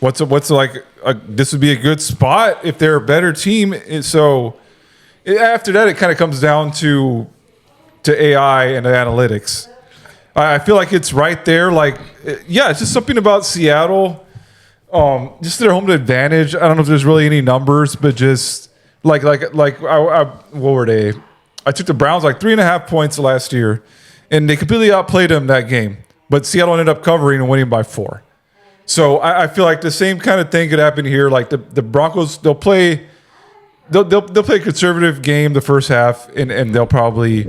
this would be a good spot if they're a better team. So after that, it kind of comes down to AI and analytics. I feel like it's right there. Like, yeah, it's just something about Seattle. Just their home advantage. I don't know if there's really any numbers, but just what were they? I took the Browns like 3.5 points last year, and they completely outplayed them that game. But Seattle ended up covering and winning by 4. So I feel like the same kind of thing could happen here. Like the Broncos, they'll play a conservative game the first half, and they'll probably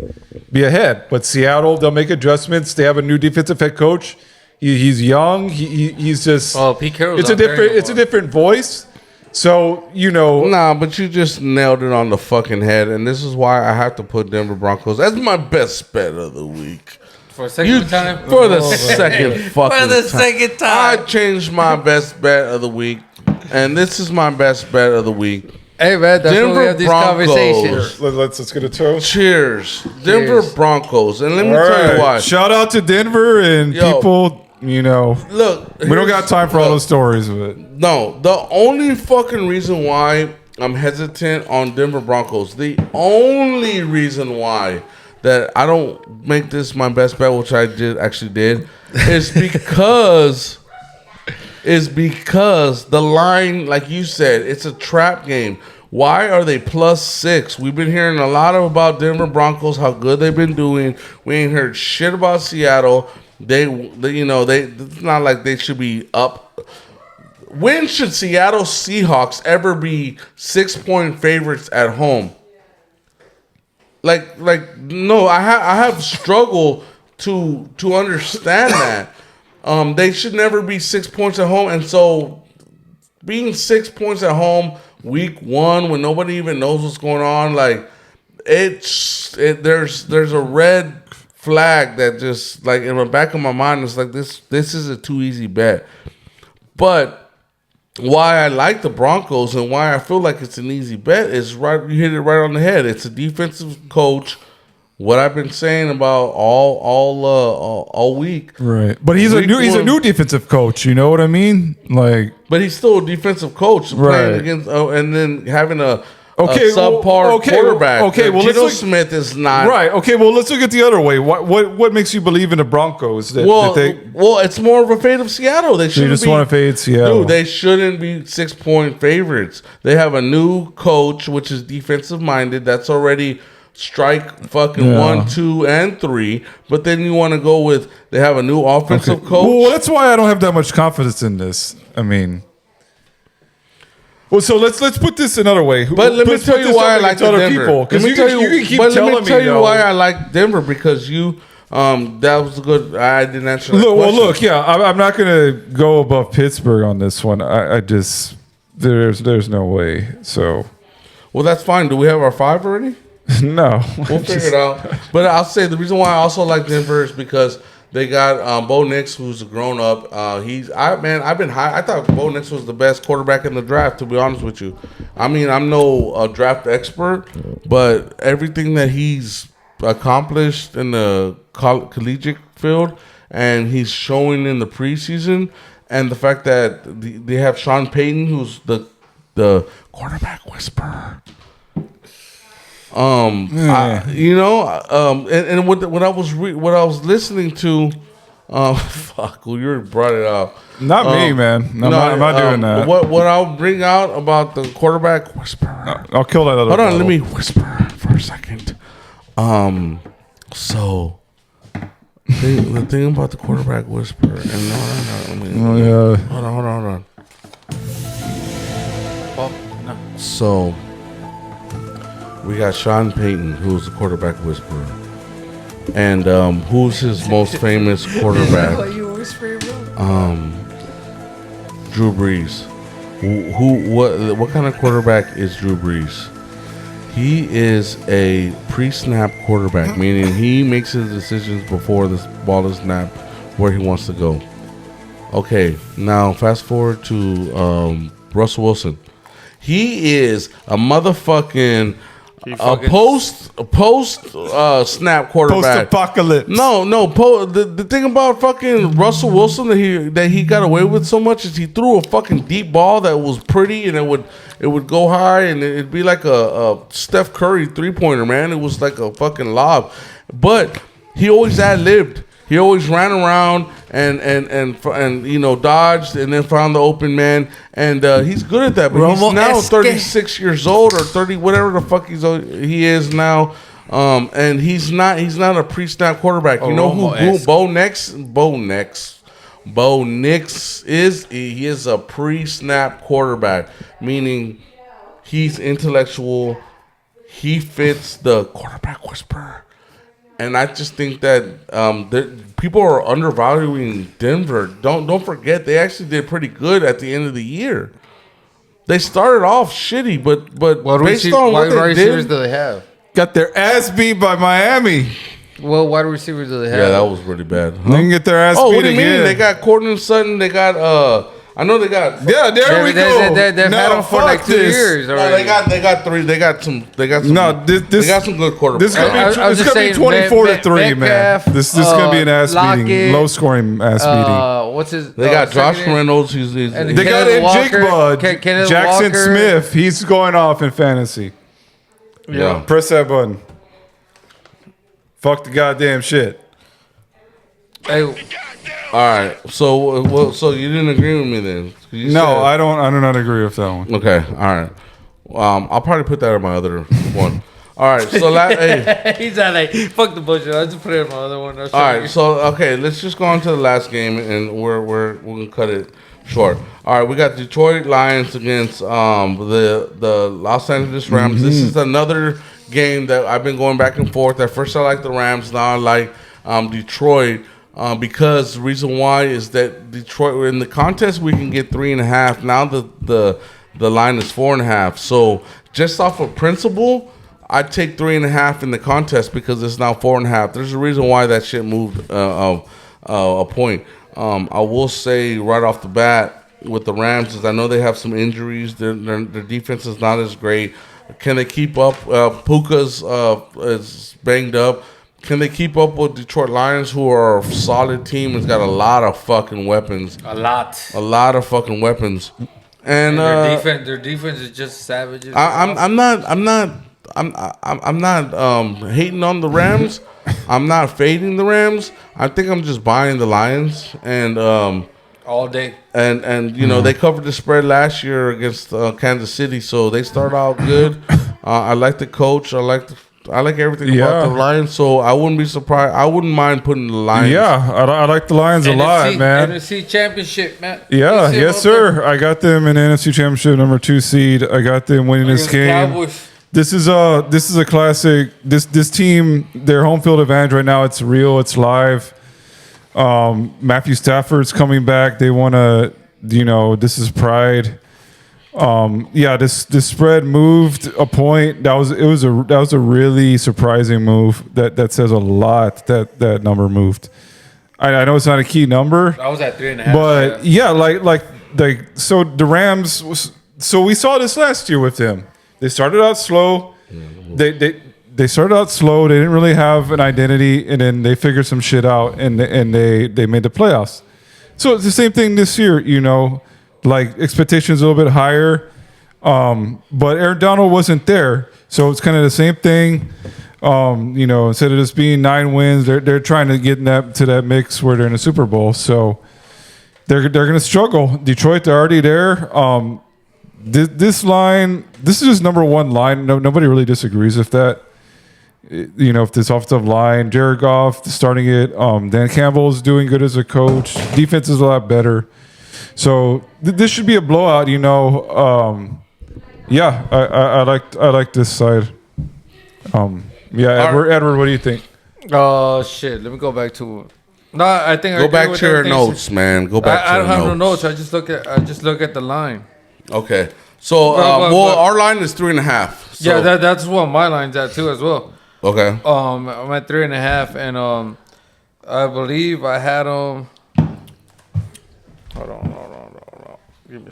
be ahead. But Seattle, they'll make adjustments. They have a new defensive head coach. He's young. He's just Pete Carroll's it's a different voice. So Nah, but you just nailed it on the fucking head, and this is why I have to put Denver Broncos as my best bet of the week. For a second time? For the second fucking For the time. second I time. changed my best bet of the week, and this is my best bet of the week. Hey, man, that's why Denver we have these Broncos. conversations. let's get a toast. Cheers. Denver Broncos. And let me tell you why. Shout out to Denver and Yo. people. Look, We don't got time for all those stories, but No, the only fucking reason why I'm hesitant on Denver Broncos, the only reason why that I don't make this my best bet, which I actually did, is because the line, like you said, it's a trap game. Why are they +6? We've been hearing a lot about Denver Broncos, how good they've been doing. We ain't heard shit about Seattle. It's not like they should be up. When should Seattle Seahawks ever be 6-point favorites at home? No, I have struggled to understand that. They should never be 6 points at home, and so being 6 points at home week 1 when nobody even knows what's going on, like there's a red flag that just like in the back of my mind is like this is a too easy bet. But why I like the Broncos and why I feel like it's an easy bet is right. You hit it right on the head. It's a defensive coach. What I've been saying about all week. right. But he's a new defensive coach. You know what I mean? Like, But he's still a defensive coach Right. playing against, and then having a Okay, subpar quarterback. okay, well, Geno let's look- Smith is not right. Okay. Well, let's look at the other way. What makes you believe in the Broncos? That they Well, it's more of a fade of Seattle. They you shouldn't just be, want to fade Seattle? Dude, they shouldn't be 6-point favorites. They have a new coach, which is defensive minded. That's already strike fucking Yeah. 1, 2, and 3. But then you want to go with they have a new offensive coach. Well, that's why I don't have that much confidence in this. I mean, well, so let's put this another way. But let me tell you why I like the Denver. Because you can keep but telling let me tell you though. why I like Denver because you that was a good. I didn't answer. That question. I'm not going to go above Pittsburgh on this one. I just there's no way. So Well, that's fine. Do we have our 5 already? no, We'll figure it out. But I'll say the reason why I also like Denver is because they got Bo Nix, who's a grown up. I've been high. I thought Bo Nix was the best quarterback in the draft. To be honest with you, I mean I'm no draft expert, but everything that he's accomplished in the collegiate field and he's showing in the preseason, and the fact that they have Sean Payton, who's the quarterback whisperer. And what I was listening to Fuck, well, you already brought it up. Not me, man. I'm not doing that. What I'll bring out about the quarterback whisperer. I'll kill that other. Hold on, bottle. let me whisper for a second. So the thing about the quarterback whisperer, and Oh yeah. hold on. Oh, no. So we got Sean Payton, who's the quarterback whisperer, and who's his most famous quarterback? What you whispering, bro? Drew Brees. What kind of quarterback is Drew Brees? He is a pre-snap quarterback, meaning he makes his decisions before the ball is snapped where he wants to go. Okay, now fast forward to Russell Wilson. He is a motherfucking post snap quarterback. Post-apocalypse. No. The thing about fucking Russell Wilson that he got away with so much is he threw a fucking deep ball that was pretty and it would go high and it'd be like a Steph Curry 3-pointer, man. It was like a fucking lob, but he always ad-libbed. He always ran around and you know dodged and then found the open man, and he's good at that. But he's now 36 years old or 30, whatever the fuck he is now. And he's not a pre-snap quarterback. You know who Bo Nix is? He is a pre-snap quarterback, meaning he's intellectual. He fits the quarterback whisperer. And I just think that people are undervaluing Denver. Don't forget they actually did pretty good at the end of the year. They started off shitty, but based on what they receivers did, do they have? Got their ass beat by Miami. Well, wide receivers do they have? yeah, that was really bad. They can get their ass beat What do you again. mean? They got Courtland Sutton. They got I know they got. Yeah, there we go. They've had them for like 2 years No, already. they got three. They got some. No, they got some good quarterbacks. This gonna I was be just 24-3, man. Metcalf, This is gonna be an ass Lockett, beating, low scoring ass beating. What's his? They got Josh second- Reynolds. He's And They got Kenneth Walker, Njigba, Kenneth Jackson Walker. Smith. He's going off in fantasy. yeah. Press that button. Fuck the goddamn shit. Hey, All right. So you didn't agree with me then? You No, said- I don't. I do not agree with that one. Okay. All right. I'll probably put that in my other one. All right. So hey. he's like, fuck the bullshit. I just put it in my other one. All right. So okay, let's just go on to the last game, and we're gonna cut it short. All right. We got Detroit Lions against the Los Angeles Rams. Mm-hmm. This is another game that I've been going back and forth. At first, I like the Rams. Now I like Detroit. Because the reason why is that Detroit in the contest we can get 3.5. Now the line is 4.5. So just off of principle, I'd take 3.5 in the contest because it's now 4.5. There's a reason why that shit moved a point. I will say right off the bat with the Rams is I know they have some injuries. Their defense is not as great. Can they keep up? Puka's is banged up. Can they keep up with Detroit Lions, who are a solid team? It's got a lot of fucking weapons. A lot of fucking weapons. And their defense is just savages. I'm not hating on the Rams. I'm not fading the Rams. I think I'm just buying the Lions and all day. And you know they covered the spread last year against Kansas City, so they start out good. I like the coach. I like everything about the Lions, so I wouldn't be surprised. I wouldn't mind putting the Lions. Yeah, I like the Lions a lot, man. NFC Championship, man. Yeah, yes, sir. I got them in the NFC Championship number 2 seed. I got them winning this game. Cowboys. This is a classic. This team, their home field advantage right now. It's real. It's live. Matthew Stafford's coming back. They want to. This is pride. This spread moved a point. That was a really surprising move. That says a lot. That number moved. I know it's not a key number. I was at 3.5. But so the Rams. So we saw this last year with them. They started out slow. They started out slow. They didn't really have an identity, and then they figured some shit out, and they made the playoffs. So it's the same thing this year. Like expectations a little bit higher, but Aaron Donald wasn't there, so it's kind of the same thing. Instead of just being 9 wins, they're trying to get in that mix where they're in a Super Bowl. So they're going to struggle. Detroit, they're already there. This line, this is just number one line. Nobody really disagrees with that. If this offensive line, Jared Goff starting it, Dan Campbell is doing good as a coach. Defense is a lot better. So this should be a blowout. I like this side. Edward, what do you think? Oh shit! Let me go back to. No, I think go back to your notes, man. Go back. I don't have no notes. I just look at the line. Okay. So, our line is 3.5. So. Yeah, that's what my line's at too as well. Okay. I'm at 3.5, and I believe I had Hold on. Give me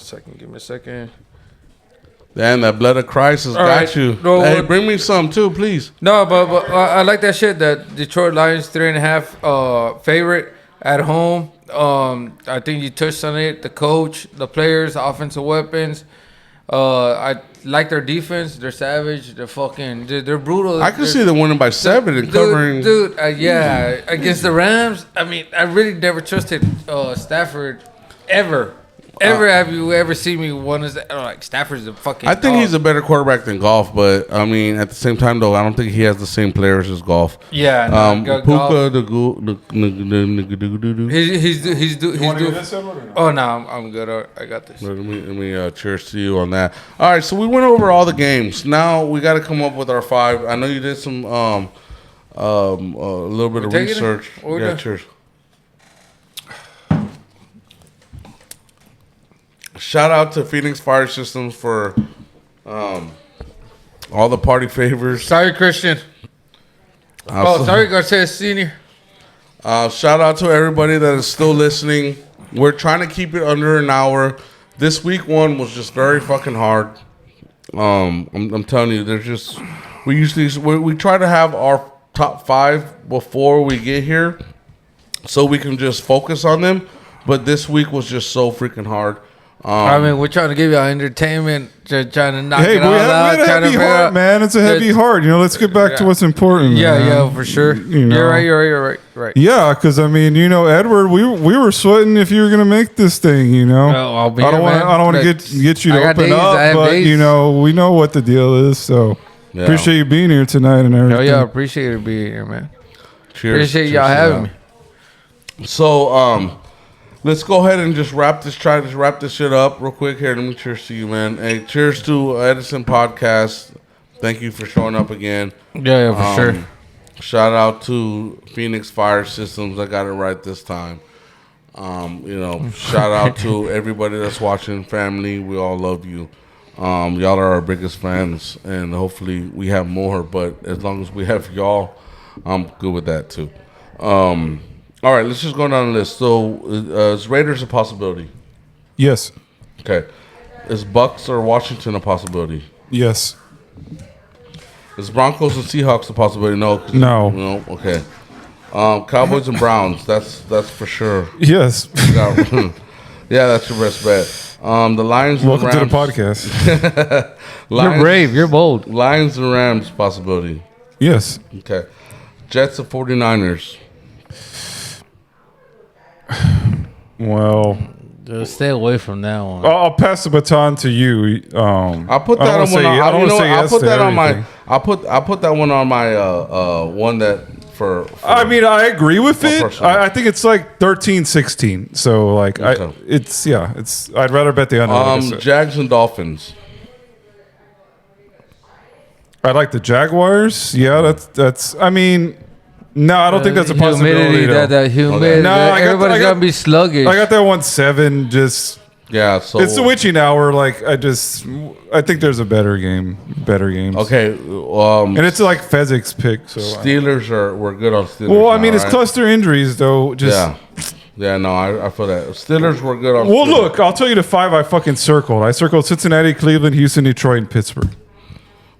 a second. Damn, that blood of Christ has got you. No, hey, bring me some too, please. No, but I like that shit. That Detroit Lions 3.5 favorite at home. I think you touched on it. The coach, the players, the offensive weapons. I like their defense. They're savage. They're brutal. I can see them winning by 7 and covering. Dude, against the Rams. I mean, I really never trusted Stafford ever. Have you ever seen me one as like Stafford's a fucking? I think he's a better quarterback than Goff, but I mean, at the same time though, I don't think he has the same players as Goff. Yeah, Puka, he's doing. Oh no, I'm good. I got this. Let me cheers to you on that. All right, so we went over all the games. Now we got to come up with our 5. I know you did some a little bit of research. Yeah, cheers. Shout out to Phoenix Fire Systems for all the party favors. Sorry, Christian. Sorry, Garcia Senior. Shout out to everybody that is still listening. We're trying to keep it under an hour. This week one was just very fucking hard. I'm telling you, we try to have our top 5 before we get here, so we can just focus on them. But this week was just so freaking hard. We're trying to give you entertainment, trying to knock it all out. Hey, we had a heavy heart, man. It's a heavy heart. Let's get back to what's important. Yeah, for sure. You're right. Yeah, because Edward, we were sweating if you were gonna make this thing. I'll be I don't want to get you to open up, but we know what the deal is. So appreciate you being here tonight and everything. Yeah, appreciate it being here, man. Cheers. Appreciate y'all having me. So let's go ahead and just wrap this shit up real quick here. Let me cheers to you, man. Hey, cheers to Edison Podcast. Thank you for showing up again. Yeah, for sure. Shout out to Phoenix Fire Systems. I got it right this time. Shout out to everybody that's watching, family. We all love you. Y'all are our biggest fans, and hopefully we have more. But as long as we have y'all, I'm good with that too. All right, let's just go down the list. So, is Raiders a possibility? Yes. Okay. Is Bucks or Washington a possibility? Yes. Is Broncos and Seahawks a possibility? No. No. Okay. Cowboys and Browns. That's for sure. Yes. Yeah, that's your best bet. The Lions. Welcome and Rams. to the podcast. You're brave. You're bold. Lions and Rams possibility. Yes. Okay. Jets and 49ers. Well, just stay away from that one. I'll pass the baton to you. I'll put that on my one that for I mean, I agree with it. I think it's like 13-16. So like okay. I'd rather bet the under. Jags and Dolphins. I like the Jaguars. Yeah, that's I mean, no, I don't think that's a possibility. That humidity. Okay. No, everybody's gonna be sluggish. I got that 1-7. Just so it's the witching hour. Like I think there's a better games. Okay, and it's like Fezzik's pick. So Steelers we're good on Steelers. Well, I mean, it's cluster injuries though. Yeah, no, I feel that Steelers were good on. Well, Steelers. look, I'll tell you the 5 I fucking circled. I circled Cincinnati, Cleveland, Houston, Detroit, and Pittsburgh.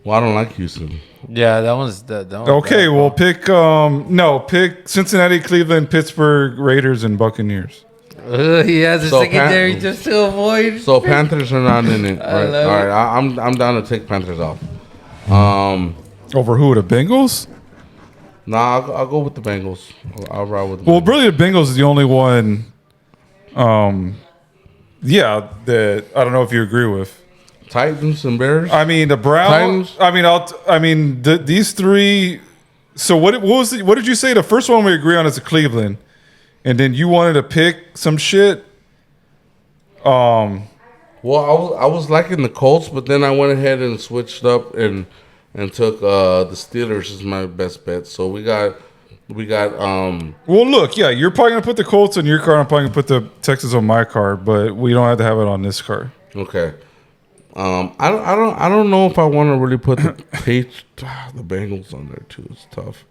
Well, I don't like Houston. Yeah, that one's that. Okay, well, pick Cincinnati, Cleveland, Pittsburgh, Raiders, and Buccaneers. He has a secondary just to avoid. So Panthers are not in it. Right? All right, I'm down to take Panthers off. Over who? The Bengals? Nah, I'll go with the Bengals. I'll ride with the Well, Bengals. really, the Bengals is the only one. Yeah, that I don't know if you agree with. Titans and Bears. I mean, the Browns. Titans? I mean, these three. So what was what did you say? The first one we agree on is the Cleveland, and then you wanted to pick some shit. Well, I was liking the Colts, but then I went ahead and switched up and took the Steelers as my best bet. So we got. Well, look, yeah, you're probably gonna put the Colts on your card. I'm probably gonna put the Texans on my card, but we don't have to have it on this card. Okay. I don't know if I want to really put the the Bengals on there too. It's tough.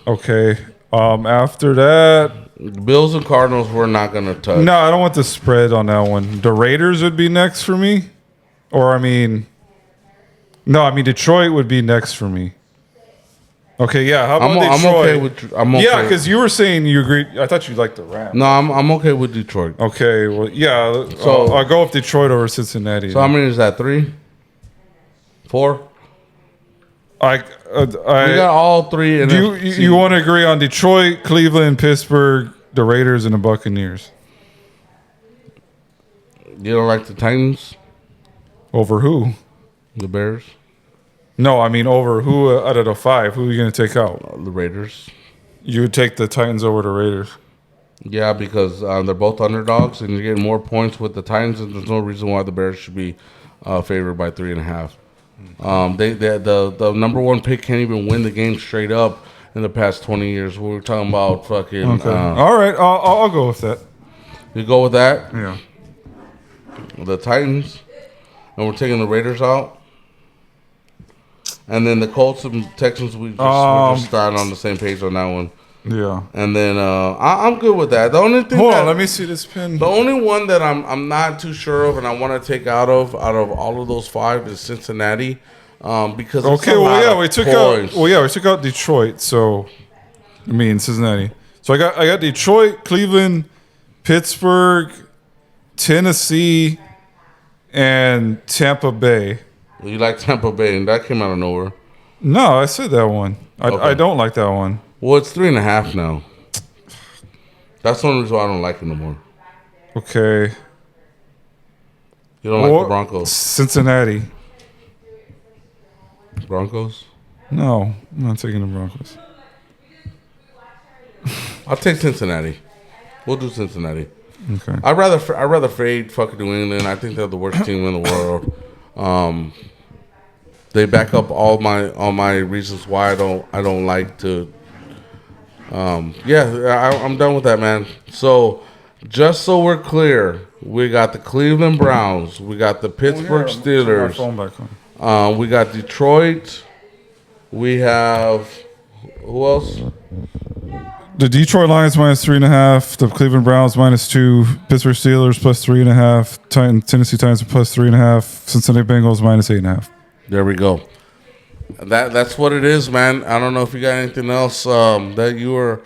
Okay. After that, Bills and Cardinals we're not gonna touch. no, I don't want the spread on that one. The Raiders would be next for me, or I mean Detroit would be next for me. Okay, yeah. How about I'm Detroit? okay with. I'm okay. Yeah, because you were saying you agreed. I thought you liked the Rams. No, I'm okay with Detroit. Okay, well, yeah. So- So I'll go with Detroit over Cincinnati. So how many is that? 3, 4. I We got all 3. do you want to agree on Detroit, Cleveland, Pittsburgh, the Raiders, and the Buccaneers You don't like the Titans, over who? the Bears, No, I mean over who out of the 5? Who are you going to take out? the Raiders? You would take the Titans over the Raiders. Yeah, because they're both underdogs, and you're getting more points with the Titans, and there's no reason why the Bears should be favored by 3.5. The number 1 pick can't even win the game straight up in the past 20 years. We were talking about fucking. Okay. All right, I'll go with that. You go with that, Yeah. the Titans, and we're taking the Raiders out, and then the Colts and Texans. We're just starting on the same page on that one. Yeah. And then I'm good with that. The only thing Hold on, let me see this pin. The only one that I'm not too sure of and I want to take out of all of those 5 is Cincinnati. Because Okay, well, yeah, we took out Detroit. So, I mean Cincinnati. So I got Detroit, Cleveland, Pittsburgh, Tennessee, and Tampa Bay. You like Tampa Bay, and that came out of nowhere. No, I said that one. I don't like that one. Well, it's 3.5 now. That's the only reason why I don't like it no more. Okay. You don't like the Broncos? Cincinnati. Broncos? No, I'm not taking the Broncos. I'll take Cincinnati. We'll do Cincinnati. Okay. I'd rather fade fucking New England. I think they're the worst team in the world. They back up all my reasons why I don't like to. I'm done with that, man. So, just so we're clear, we got the Cleveland Browns, we got the Pittsburgh Steelers, we got Detroit, we have who else? The Detroit Lions -3.5, the Cleveland Browns -2, Pittsburgh Steelers +3.5, Tennessee Titans +3.5, Cincinnati Bengals -8.5. There we go. That's what it is, man. I don't know if you got anything else that you were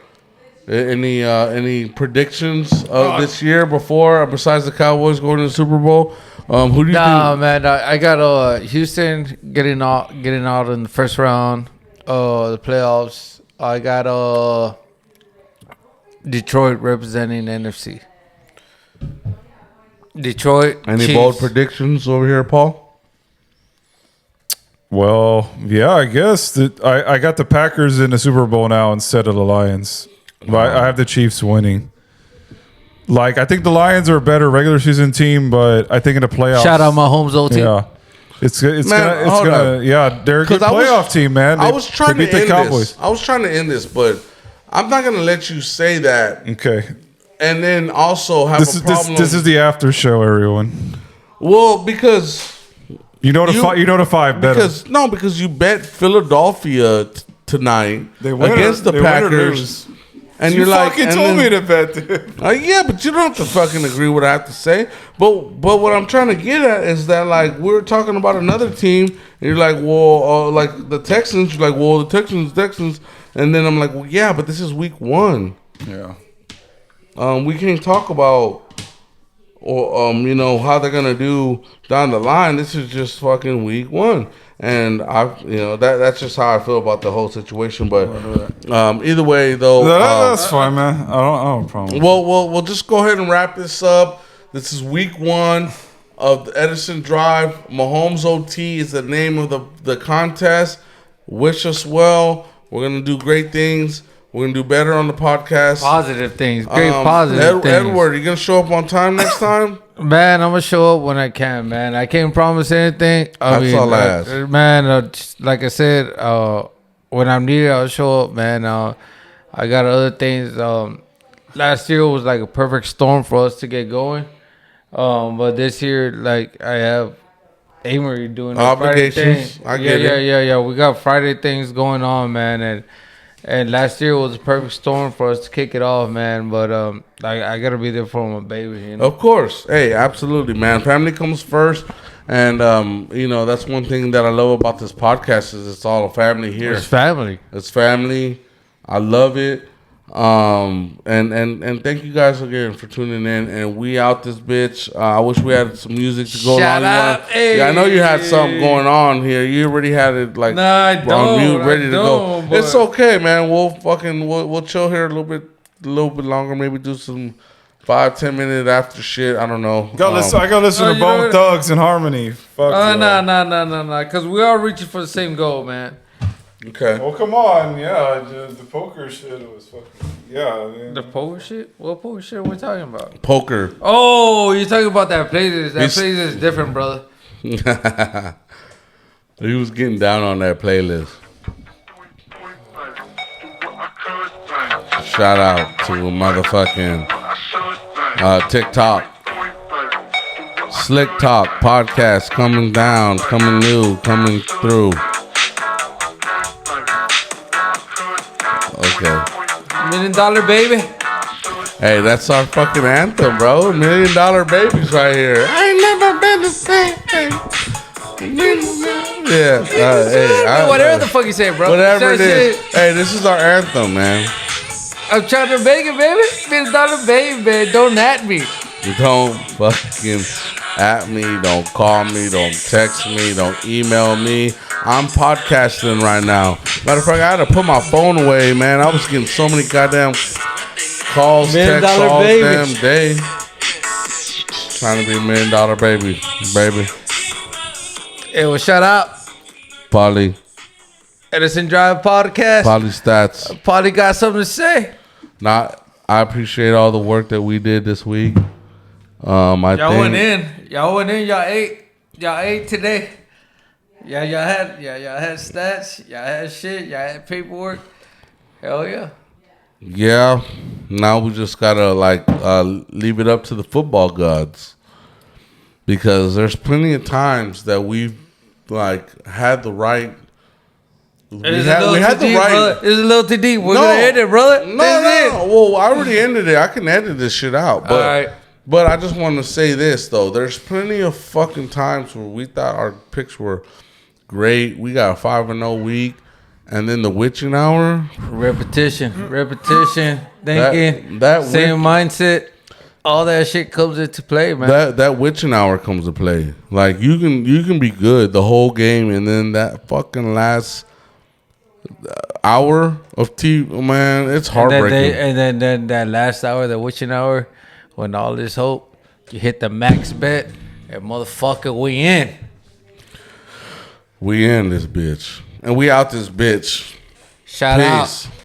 any predictions of this year besides the Cowboys going to the Super Bowl. Who do you think? Man, I got Houston getting out in the first round, the playoffs. I got Detroit representing NFC. Detroit. Any Chiefs. bold predictions over here, Paul? Well, yeah, I guess that I got the Packers in the Super Bowl now instead of the Lions. But I have the Chiefs winning. Like, I think the Lions are a better regular season team, but I think in the playoffs. Shout out Mahomes' old team. Yeah. It's Man, gonna yeah, they're a good playoff team, man. I was trying to beat the end Cowboys. this. I was trying to end this, but I'm not gonna let you say that Okay. and then also have a problem. This is the after show, everyone. Well, because You know the 5 better. because you bet Philadelphia tonight They win against the they win or Packers. lose. And You you're like, fucking and told then- me to bet, dude. Yeah, but you don't have to fucking agree with what I have to say. But what I'm trying to get at is that, like, we're talking about another team, and you're like, well, like the Texans. You're like, well, the Texans, and then I'm like, well, yeah, but this is week 1. Yeah. We can't talk about, or how they're gonna do down the line. This is just fucking week 1, and that's just how I feel about the whole situation. But either way, though, That's fine, man. I don't have a problem. we'll just go ahead and wrap this up. This is week 1 of the Edison Drive. Mahomes OT is the name of the contest. Wish us well. We're gonna do great things. We're gonna do better on the podcast. Positive things, great positive things. Edward, you gonna show up on time next time? Man, I'm gonna show up when I can, man. I can't promise anything. That's all I ask. Man, like I said, when I'm needed, I'll show up, man. I got other things. Last year was like a perfect storm for us to get going. But this year, like, I have Amory doing the Friday thing. I get it. Yeah. We got Friday things going on, man, and last year was a perfect storm for us to kick it off, man. But I gotta be there for my baby, you know. Of course, hey, absolutely, man. Family comes first, and that's one thing that I love about this podcast is it's all a family here. It's family. It's family. I love it. And thank you guys again for tuning in. And we out this bitch. I wish we had some music to go Shout along. out. Hey. Yeah, I know you had something going on here. You already had it like Nah, I don't. on mute, ready to go. But It's okay, man. We'll chill here a little bit longer. Maybe do some 5-10 minute after shit. I don't know. I gotta listen to Bone Thugs in Harmony. Fuck Nah. Because we all reaching for the same goal, man. Okay. Well, come on, yeah. The poker shit was fucking, yeah. Man. The poker shit? What poker shit are we talking about? Poker. Oh, you're talking about that playlist. That playlist is different, brother. He was getting down on that playlist. Shout out to motherfucking TikTok. Slick Talk podcast coming down, coming new, coming through. Okay. $1 Million Baby. Hey, that's our fucking anthem, bro. $1 Million Babies right here. I ain't never been the same. Yeah. Whatever the fuck you say, bro. Whatever it is. Hey, this is our anthem, man. I'm trying to make it, baby. $1 Million Baby, man. Don't at me. Don't fucking at me. Don't call me. Don't text me. Don't email me. I'm podcasting right now. Matter of fact, I had to put my phone away, man. I was getting so many goddamn calls, texts all damn day. Trying to be $1 million baby. Hey, well, shout out. Polly. Edison Drive podcast. Polly Stats. Polly got something to say. I appreciate all the work that we did this week. Y'all went in. Y'all ate. Y'all ate today. Y'all had stats. Y'all had shit. Y'all had paperwork. Hell yeah. Yeah. Now we just gotta leave it up to the football gods, because there's plenty of times that we've had the right. We had the right. Brother. It's a little too deep. We're gonna end it, brother. No. Well, I already ended it. I can edit this shit out. But, all right. But I just want to say this though. There's plenty of fucking times where we thought our picks were great. We got a 5-0 week, and then the witching hour. Repetition, thinking, same mindset. All that shit comes into play, man. That witching hour comes to play. Like you can be good the whole game, and then that fucking last hour of man, it's heartbreaking. And then that last hour, the witching hour, when all this hope, you hit the max bet, and motherfucker, we in. We in this bitch. And we out this bitch. Shout out.